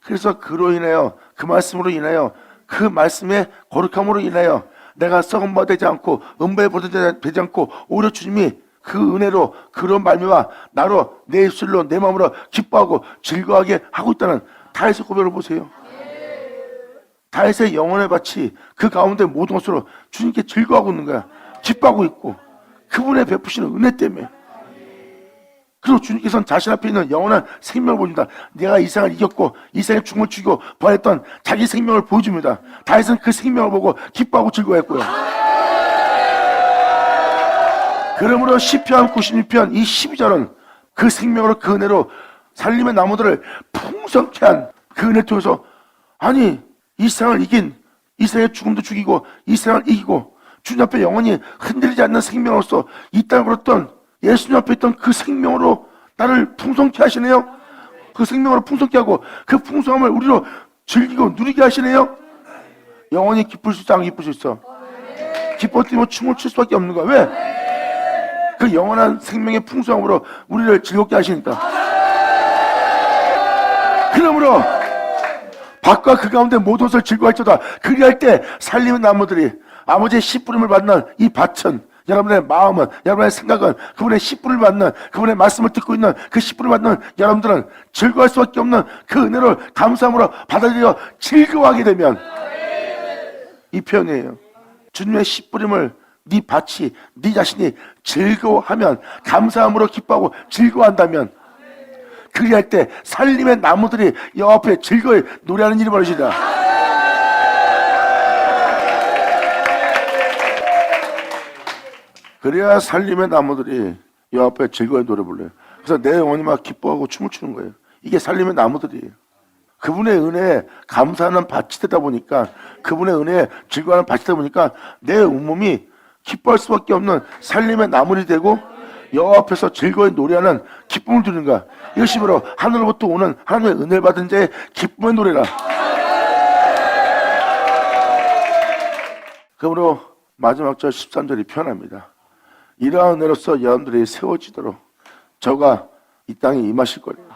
그래서 그로 인하여 그 말씀으로 인하여 그 말씀의 거룩함으로 인하여 내가 썩은 바 되지 않고 음부에 보내지 않고 오히려 주님이 그 은혜로 그런 말미와 나로 내 입술로 내 마음으로 기뻐하고 즐거워하게 하고 있다는 다윗의 고백을 보세요. 다윗의 영혼의 밭이 그 가운데 모든 것으로 주님께 즐거워하고 있는 거야. 기뻐하고 있고 그분의 베푸시는 은혜 때문에. 그리고 주님께서는 자신 앞에 있는 영원한 생명을 보여줍니다. 내가 이 세상을 이겼고 이 세상에 죽음을 죽이고 부활했던 자기 생명을 보여줍니다. 다윗은 그 생명을 보고 기뻐하고 즐거워했고요. 그러므로 시편 96편 이 12절은 그 생명으로 그 은혜로 살림의 나무들을 풍성케 한 그 은혜 통해서 아니 이 세상을 이긴 이 세상의 죽음도 죽이고 이 세상을 이기고 주님 앞에 영원히 흔들리지 않는 생명으로서 이 땅을 걸었던 예수님 앞에 있던 그 생명으로 나를 풍성케 하시네요. 그 생명으로 풍성케 하고 그 풍성함을 우리로 즐기고 누리게 하시네요. 영원히 기쁠 수 있어 안 기쁠 수 있어? 기뻐 뛰면 춤을 출 수밖에 없는 거야. 왜? 그 영원한 생명의 풍성함으로 우리를 즐겁게 하시니까. 그러므로 밭과 그 가운데 모든 것을 즐거워할지어다. 그리할 때 살림의 나무들이 아버지의 씨뿌림을 받는 이 밭은, 여러분의 마음은, 여러분의 생각은, 그분의 씨뿌림을 받는, 그분의 말씀을 듣고 있는 그 씨뿌림을 받는 여러분들은 즐거워할 수밖에 없는 그 은혜를 감사함으로 받아들여 즐거워하게 되면, 이 표현이에요. 주님의 씨뿌림을 네 밭이, 네 자신이 즐거워하면, 감사함으로 기뻐하고 즐거워한다면, 그리할 때 살림의 나무들이 여호와 앞에 즐거이 노래하는 일이 벌어지다. 그래야 살림의 나무들이 여호와 앞에 즐거이 노래 불러요. 그래서 내 영혼이 막 기뻐하고 춤을 추는 거예요. 이게 살림의 나무들이에요. 그분의 은혜에 감사하는 밭이 되다 보니까, 그분의 은혜에 즐거워하는 밭이 되다 보니까 내 온몸이 기뻐할 수밖에 없는 살림의 나물이 되고 여호와 앞에서 즐거이 노래하는 기쁨을 드리는 거야. 이것이 바로 하늘로부터 오는 하나님의 은혜를 받은 자의 기쁨의 노래라. 그러므로 마지막 절 13절이 표현합니다. 이러한 은혜로서 여러분들이 세워지도록 저가 이 땅에 임하실 거예요.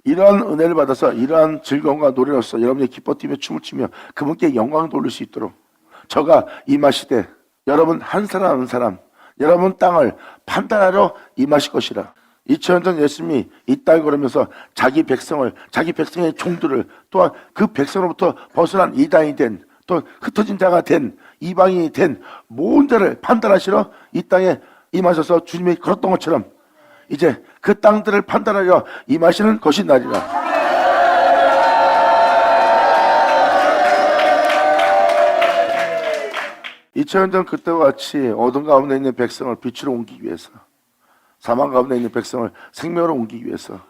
이러한 은혜를 받아서 이러한 즐거움과 노래로서 여러분이 기뻐 뛰며 춤을 추며 그분께 영광을 돌릴 수 있도록 저가 임하시되 여러분 한 사람 한 사람 여러분 땅을 판단하러 임하실 것이라. 2000년 전 예수님이 이 땅을 걸으면서 자기 백성을, 자기 백성의 종들을, 또한 그 백성으로부터 벗어난 이단이 된, 또 흩어진 자가 된, 이방인이 된 모든 자를 판단하시러 이 땅에 임하셔서 주님이 걸었던 것처럼 이제 그 땅들을 판단하려 임하시는 것이 나리라. 2000년 전 그때와 같이 어둠 가운데 있는 백성을 빛으로 옮기기 위해서, 사망 가운데 있는 백성을 생명으로 옮기기 위해서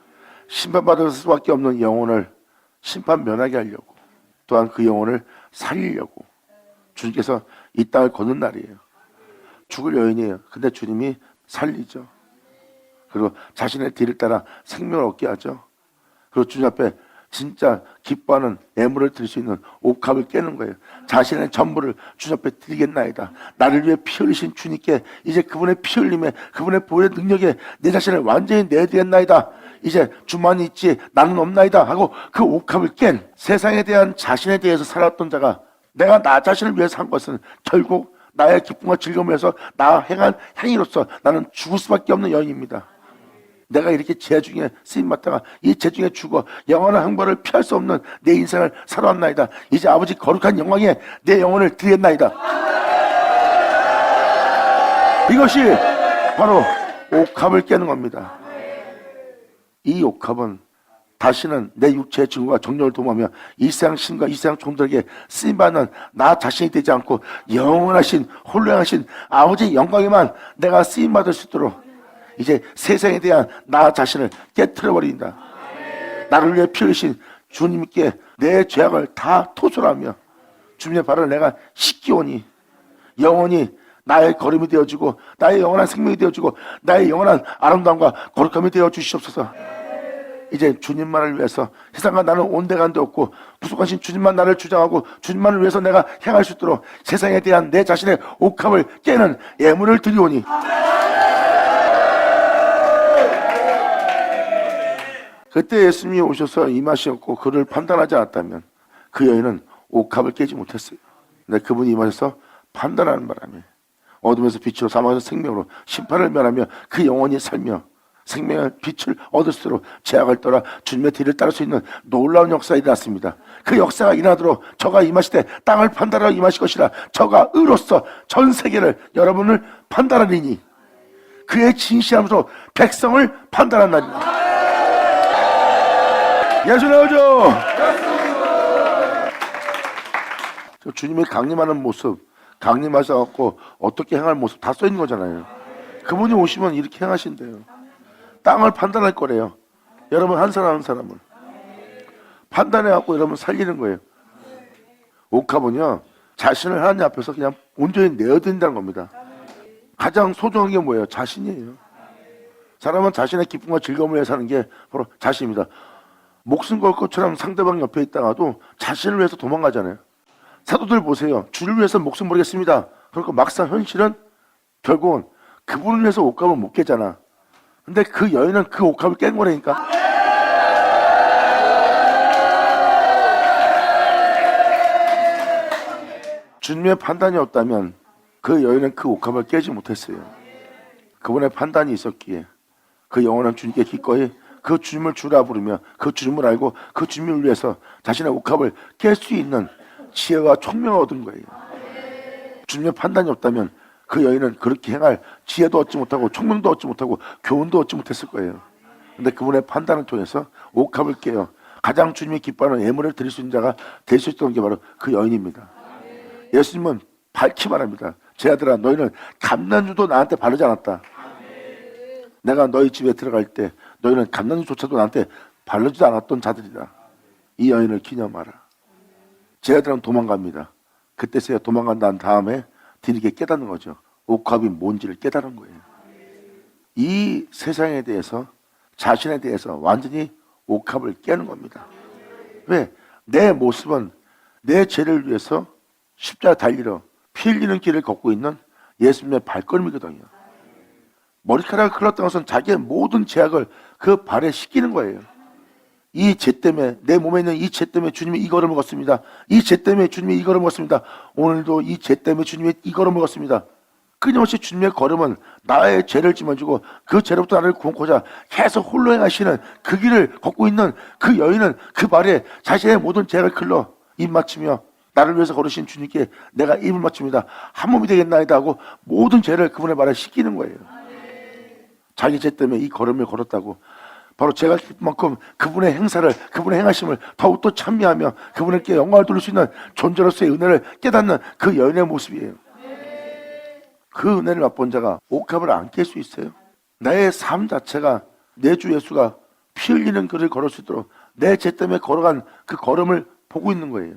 심판받을 수밖에 없는 영혼을 심판 면하게 하려고, 또한 그 영혼을 살리려고 주님께서 이 땅을 걷는 날이에요. 죽을 여인이에요. 근데 주님이 살리죠. 그리고 자신의 뒤를 따라 생명을 얻게 하죠. 그리고 주님 앞에 진짜 기뻐하는 예물을 드릴 수 있는 옥합을 깨는 거예요. 자신의 전부를 주님 앞에 드리겠나이다. 나를 위해 피 흘리신 주님께 이제 그분의 피 흘림에, 그분의 보혈의 능력에 내 자신을 완전히 내드리겠나이다. 이제 주만이 있지 나는 없나이다 하고 그 옥합을 깬, 세상에 대한 자신에 대해서 살았던 자가 내가 나 자신을 위해서 한 것은 결국 나의 기쁨과 즐거움을 위해서 나 행한 행위로서 나는 죽을 수밖에 없는 여인입니다. 내가 이렇게 죄 중에 쓰임받다가 이 죄 중에 죽어 영원한 형벌을 피할 수 없는 내 인생을 살아왔나이다. 이제 아버지 거룩한 영광에 내 영혼을 드리겠나이다. 이것이 바로 옥합을 깨는 겁니다. 이 옥합은 다시는 내 육체의 증오와 정욕을 도모하며 이 세상 신과 이 세상 종들에게 쓰임받는 나 자신이 되지 않고 영원하신 홀로하신 아버지의 영광에만 내가 쓰임받을 수 있도록 이제 세상에 대한 나 자신을 깨트려버린다. 나를 위해 피 흘리신 주님께 내 죄악을 다 토설하며 주님의 발을 내가 씻기오니 영원히 나의 걸음이 되어주고 나의 영원한 생명이 되어주고 나의 영원한 아름다움과 거룩함이 되어 주시옵소서. 이제 주님만을 위해서 세상과 나는 온데간데 없고 부족하신 주님만 나를 주장하고 주님만을 위해서 내가 행할 수 있도록 세상에 대한 내 자신의 옥합을 깨는 예물을 드리오니 그때 예수님이 오셔서 임하셨고 그를 판단하지 않았다면 그 여인은 옥합을 깨지 못했어요. 근데 그분이 임하셔서 판단하는 바람에 어둠에서 빛으로 사망에서 생명으로 심판을 면하며 그 영혼이 살며 생명의 빛을 얻을수록 죄악을 떠나 주님의 뒤를 따를 수 있는 놀라운 역사가 일어났습니다. 그 역사가 일어나도록 저가 임하실 때 땅을 판단하러 임하실 것이라. 저가 의로서 전 세계를 여러분을 판단하리니 그의 진실함으로 백성을 판단한 날이다. 예수 나오죠. 주님이 강림하는 모습, 강림하셔갖고 어떻게 행할 모습 다 써있는 거잖아요. 그분이 오시면 이렇게 행하신대요. 땅을 판단할 거래요. 여러분 한 사람 한 사람을 판단해갖고 여러분 살리는 거예요. 옥합은요 자신을 하나님 앞에서 그냥 온전히 내어드린다는 겁니다. 가장 소중한 게 뭐예요? 자신이에요. 사람은 자신의 기쁨과 즐거움을 위해 사는 게 바로 자신입니다. 목숨 걸 것처럼 상대방 옆에 있다가도 자신을 위해서 도망가잖아요. 사도들 보세요. 주를 위해서 목숨 버리겠습니다. 그러니까 막상 현실은 결국은 그분을 위해서 옥합을 못 깨잖아. 근데 그 여인은 그 옥합을 깬 거라니까. 주님의 판단이 없다면 그 여인은 그 옥합을 깨지 못했어요. 그분의 판단이 있었기에 그 영혼은 주님께 기꺼이 그 주님을 주라 부르며 그 주님을 알고 그 주님을 위해서 자신의 옥합을 깰 수 있는 지혜와 총명을 얻은 거예요. 주님의 판단이 없다면 그 여인은 그렇게 행할 지혜도 얻지 못하고 총명도 얻지 못하고 교훈도 얻지 못했을 거예요. 근데 그분의 판단을 통해서 옥합을 깨어 가장 주님이 기뻐하는 예물을 드릴 수 있는 자가 될 수 있던 게 바로 그 여인입니다. 예수님은 밝히 말합니다. 제 아들아, 너희는 감난주도 나한테 바르지 않았다. 내가 너희 집에 들어갈 때 너희는 감난주조차도 나한테 바르지도 않았던 자들이다. 이 여인을 기념하라. 제 아들은 도망갑니다. 그때서야 도망간 다음에 뒤늦게 깨닫는 거죠. 옥합이 뭔지를 깨달은 거예요. 이 세상에 대해서, 자신에 대해서 완전히 옥합을 깨는 겁니다. 왜? 내 모습은 내 죄를 위해서 십자가 달리러 피 흘리는 길을 걷고 있는 예수님의 발걸음이거든요. 머리카락을 흘렀던 것은 자기의 모든 죄악을 그 발에 씻기는 거예요. 이 죄 때문에, 내 몸에 있는 이 죄 때문에 주님이 이 걸음을 걷습니다. 이 죄 때문에 주님이 이 걸음을 걷습니다. 오늘도 이 죄 때문에 주님이 이 걸음을 걷습니다. 끊임없이 주님의 걸음은 나의 죄를 짊어지고 그 죄로부터 나를 구원코자 계속 홀로 행하시는 그 길을 걷고 있는 그 여인은 그 발에 자신의 모든 죄를 흘러 입 맞추며 나를 위해서 걸으신 주님께 내가 입을 맞춥니다. 한 몸이 되겠나이다 하고 모든 죄를 그분의 발에 씻기는 거예요. 자기 죄 때문에 이 걸음을 걸었다고 바로 제가 만큼 그분의 행사를, 그분의 행하심을 더욱더 찬미하며 그분에게 영광을 돌릴 수 있는 존재로서의 은혜를 깨닫는 그 여인의 모습이에요. 그 은혜를 맛본 자가 옥합을 안 깰 수 있어요? 나의 삶 자체가 내 주 예수가 피 흘리는 길을 걸을 수 있도록 내 죄 때문에 걸어간 그 걸음을 보고 있는 거예요.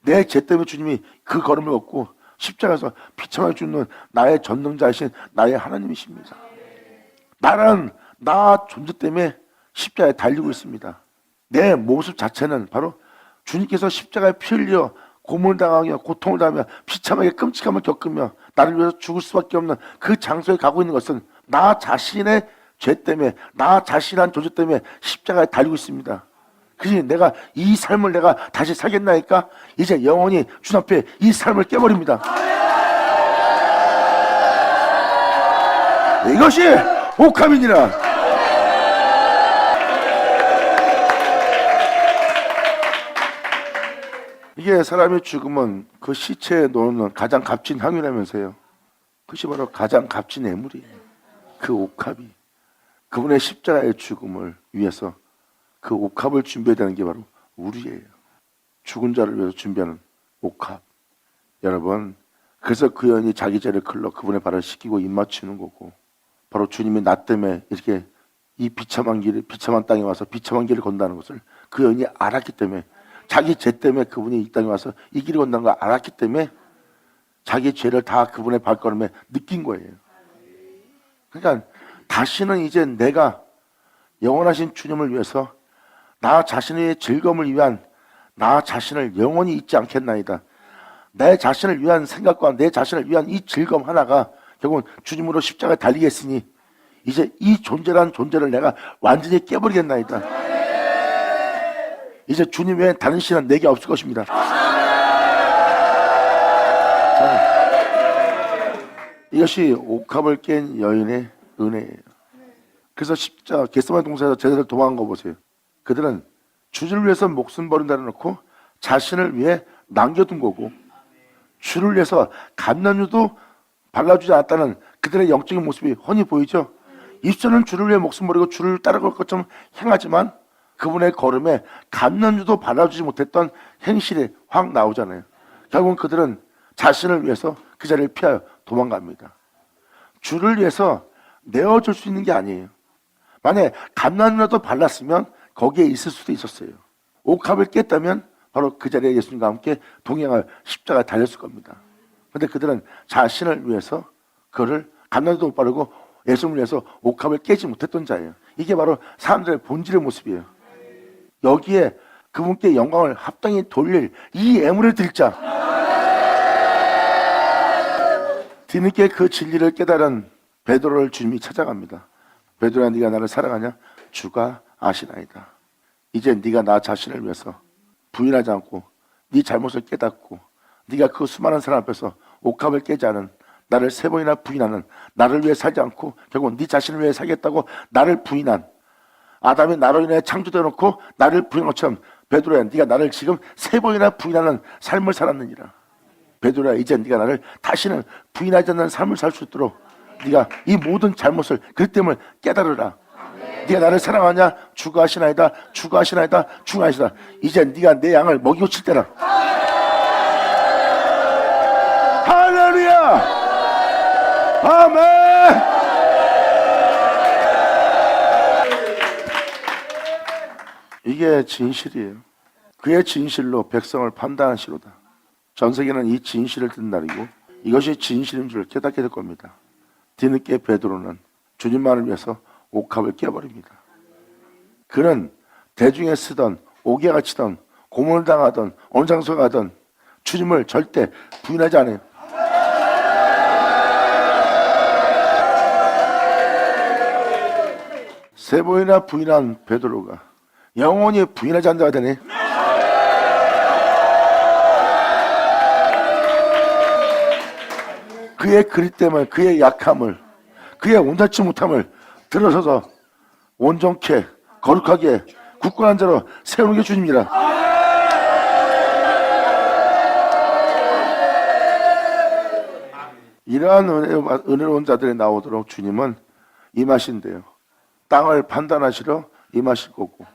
내 죄 때문에 주님이 그 걸음을 걷고 십자가에서 비참하게 죽는 나의 전능자이신 나의 하나님이십니다. 나는 나 존재 때문에 십자가에 달리고 있습니다. 내 모습 자체는 바로 주님께서 십자가에 피 흘려 고문을 당하며 고통을 당하며 비참하게 끔찍함을 겪으며 나를 위해서 죽을 수밖에 없는 그 장소에 가고 있는 것은 나 자신의 죄 때문에, 나 자신한 존재 때문에 십자가에 달리고 있습니다. 그래서 내가 이 삶을 내가 다시 살겠나니까 이제 영원히 주님 앞에 이 삶을 깨버립니다. 이것이 옥합이니라. 이게 사람이 죽으면 그 시체에 놓는 가장 값진 향유라면서요. 그것이 바로 가장 값진 예물이에요. 그 옥합이 그분의 십자가의 죽음을 위해서 그 옥합을 준비해야 되는 게 바로 우리예요. 죽은 자를 위해서 준비하는 옥합. 여러분, 그래서 그 여인이 자기 죄를 흘러 그분의 발을 씻기고 입 맞추는 거고, 바로 주님이 나 때문에 이렇게 이 비참한 땅에 와서 비참한 길을 건다는 것을 그 여인이 알았기 때문에, 자기 죄 때문에 그분이 이 땅에 와서 이 길을 건다는 걸 알았기 때문에 자기 죄를 다 그분의 발걸음에 느낀 거예요. 그러니까 다시는 이제 내가 영원하신 주님을 위해서 나 자신의 즐거움을 위한 나 자신을 영원히 잊지 않겠나이다. 내 자신을 위한 생각과 내 자신을 위한 이 즐거움 하나가 결국은 주님으로 십자가에 달리겠으니 이제 이 존재라는 존재를 내가 완전히 깨버리겠나이다. 이제 주님 외에 다른 신은 내게 없을 것입니다. 자, 이것이 옥합을 깬 여인의 은혜예요. 그래서 십자가 겟세마네 동산에서 제자들 도망간 거 보세요. 그들은 주를 위해서 목숨 버린다 놓고 자신을 위해 남겨둔 거고, 주를 위해서 감난유도 발라주지 않았다는 그들의 영적인 모습이 훤히 보이죠. 입술은 주를 위해 목숨 버리고 주를 따라갈 것처럼 행하지만 그분의 걸음에 감난유도 발라주지 못했던 행실이 확 나오잖아요. 결국은 그들은 자신을 위해서 그 자리를 피하여 도망갑니다. 주를 위해서 내어줄 수 있는 게 아니에요. 만약에 감난유라도 발랐으면 거기에 있을 수도 있었어요. 옥합을 깼다면 바로 그 자리에 예수님과 함께 동행할 십자가에 달렸을 겁니다. 그런데 그들은 자신을 위해서 그를 감난유도 못 바르고 예수님을 위해서 옥합을 깨지 못했던 자예요. 이게 바로 사람들의 본질의 모습이에요. 여기에 그분께 영광을 합당히 돌릴 이 예물을 드릴 자, 뒤늦게 그 진리를 깨달은 베드로를 주님이 찾아갑니다. 베드로야, 네가 나를 사랑하냐? 주가 아시나이다. 이제 네가 나 자신을 위해서 부인하지 않고 네 잘못을 깨닫고 네가 그 수많은 사람 앞에서 옥합을 깨지 않은 나를 3번이나 부인하는, 나를 위해 살지 않고 결국 네 자신을 위해 살겠다고 나를 부인한, 아담이 나로 인해 창조되어 놓고 나를 부인한 것처럼 베드로야, 네가 나를 지금 3번이나 부인하는 삶을 살았느니라. 베드로야, 이제 네가 나를 다시는 부인하지 않는 삶을 살 수 있도록 네가 이 모든 잘못을, 그릇됨을 깨달으라. 네가 나를 사랑하냐? 주가 하시나이다. 주가 하시나이다. 주가 하시다. 이제 네가 내 양을 먹이고 칠 때라. 할렐루야. 아멘. 이게 진실이에요. 그의 진실로 백성을 판단하시로다. 전 세계는 이 진실을 듣는 날이고 이것이 진실인 줄 깨닫게 될 겁니다. 뒤늦게 베드로는 주님만을 위해서 옥합을 깨버립니다. 그는 대중에 쓰던, 옥에 치던, 고문을 당하던, 어느 장소에 가던 주님을 절대 부인하지 않아요. 세 번이나 부인한 베드로가 영원히 부인하지 않는 자가 되네. 그의 그릇됨을, 그의 약함을, 그의 온전치 못함을 들어서서 온전케, 거룩하게, 굳건한 자로 세우는 게 주님이라. 이러한 은혜로운 자들이 나오도록 주님은 임하신대요. 땅을 판단하시러 임하실 거고,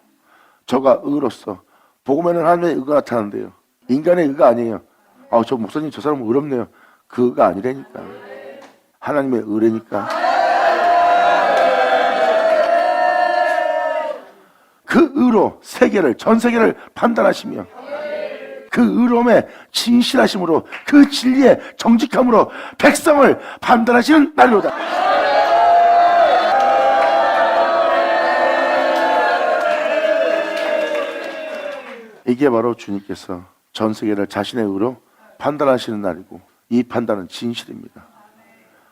저가 의로서 복음에는 하나님의 의가 나타나는데요, 인간의 의가 아니에요. 저 목사님 저 사람 의롭네요. 그 의가 아니라니까. 하나님의 의라니까. 그 의로 세계를, 전 세계를 판단하시며 그 의로움의 진실하심으로, 그 진리의 정직함으로 백성을 판단하시는 날이로다. 이게 바로 주님께서 전 세계를 자신의 의로 판단하시는 날이고, 이 판단은 진실입니다.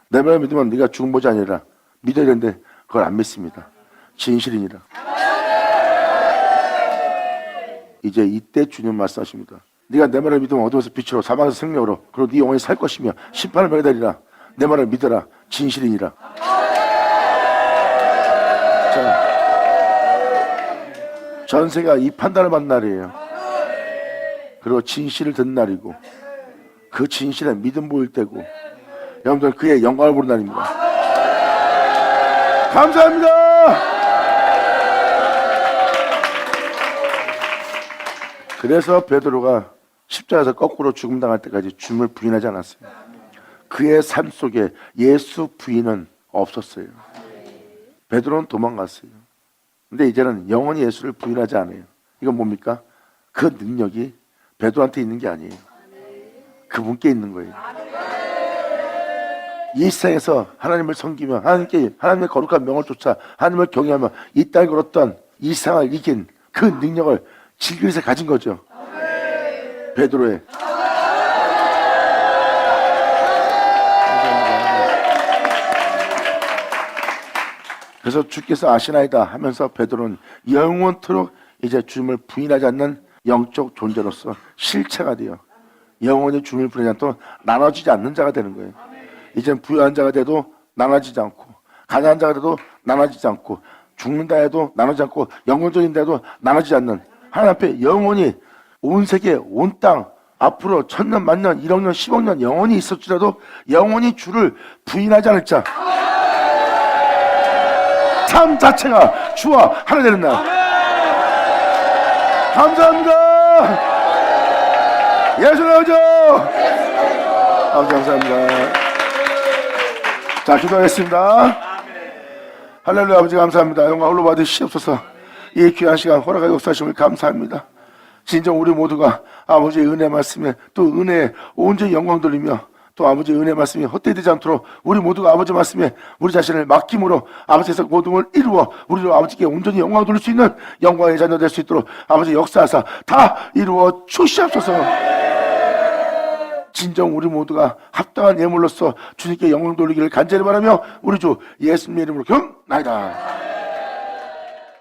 내 말을 믿으면 네가 죽은 보지 아니라 믿어야 되는데 그걸 안 믿습니다. 진실이니라. 이제 이때 주님 말씀하십니다. 네가 내 말을 믿으면 어두워서 빛으로, 사망에서 생명으로, 그리고 네 영혼이 살 것이며 심판을 받으리라. 내 말을 믿어라. 진실이니라. 자, 전 세계가 이 판단을 받는 날이에요. 그리고 진실을 듣는 날이고, 그 진실에 믿음 보일 때고, 여러분들 그의 영광을 보는 날입니다. 감사합니다. 그래서 베드로가 십자가에서 거꾸로 죽음당할 때까지 주님을 부인하지 않았어요. 그의 삶 속에 예수 부인은 없었어요. 베드로는 도망갔어요. 근데 이제는 영원히 예수를 부인하지 않아요. 이건 뭡니까? 그 능력이 베드로한테 있는 게 아니에요. 그분께 있는 거예요. 이 세상에서 하나님을 섬기며 하나님의 거룩한 명을 쫓아 하나님을 경외하며 이 땅에 걸었던 이 세상을 이긴 그 능력을 질그릇에 가진 거죠. 베드로의. 그래서 주께서 아시나이다 하면서 베드로는 영원토록 이제 주님을 부인하지 않는 영적 존재로서 실체가 되어 영원히 주님을 부인하지 않도록 나눠지지 않는 자가 되는 거예요. 이젠 부유한 자가 돼도 나눠지지 않고, 가난한 자가 돼도 나눠지지 않고, 죽는다 해도 나눠지지 않고, 영원적인다 해도 나눠지지 않는, 하나님 앞에 영원히 온 세계, 온 땅, 앞으로 1000년, 만년, 1억 년, 10억 년 영원히 있을지라도 영원히 주를 부인하지 않을 자, 삶 자체가 주와 하나 되는 날. 감사합니다. 예수 나오죠. 감사합니다. 자, 기도하겠습니다. 할렐루야. 아버지 감사합니다. 영광 홀로 받으시옵소서. 이 귀한 시간 허락하여 역사하심을 감사합니다. 진정 우리 모두가 아버지의 은혜 말씀에 또 은혜에 온전히 영광 돌리며 또 아버지의 은혜 말씀이 헛되지 않도록 우리 모두가 아버지 말씀에 우리 자신을 맡김으로 아버지에서 모든 걸 이루어 우리로 아버지께 온전히 영광 돌릴 수 있는 영광의 자녀 될 수 있도록 아버지 역사하사 다 이루어 주시옵소서. 진정 우리 모두가 합당한 예물로서 주님께 영광 돌리기를 간절히 바라며 우리 주 예수님의 이름으로 경나이다.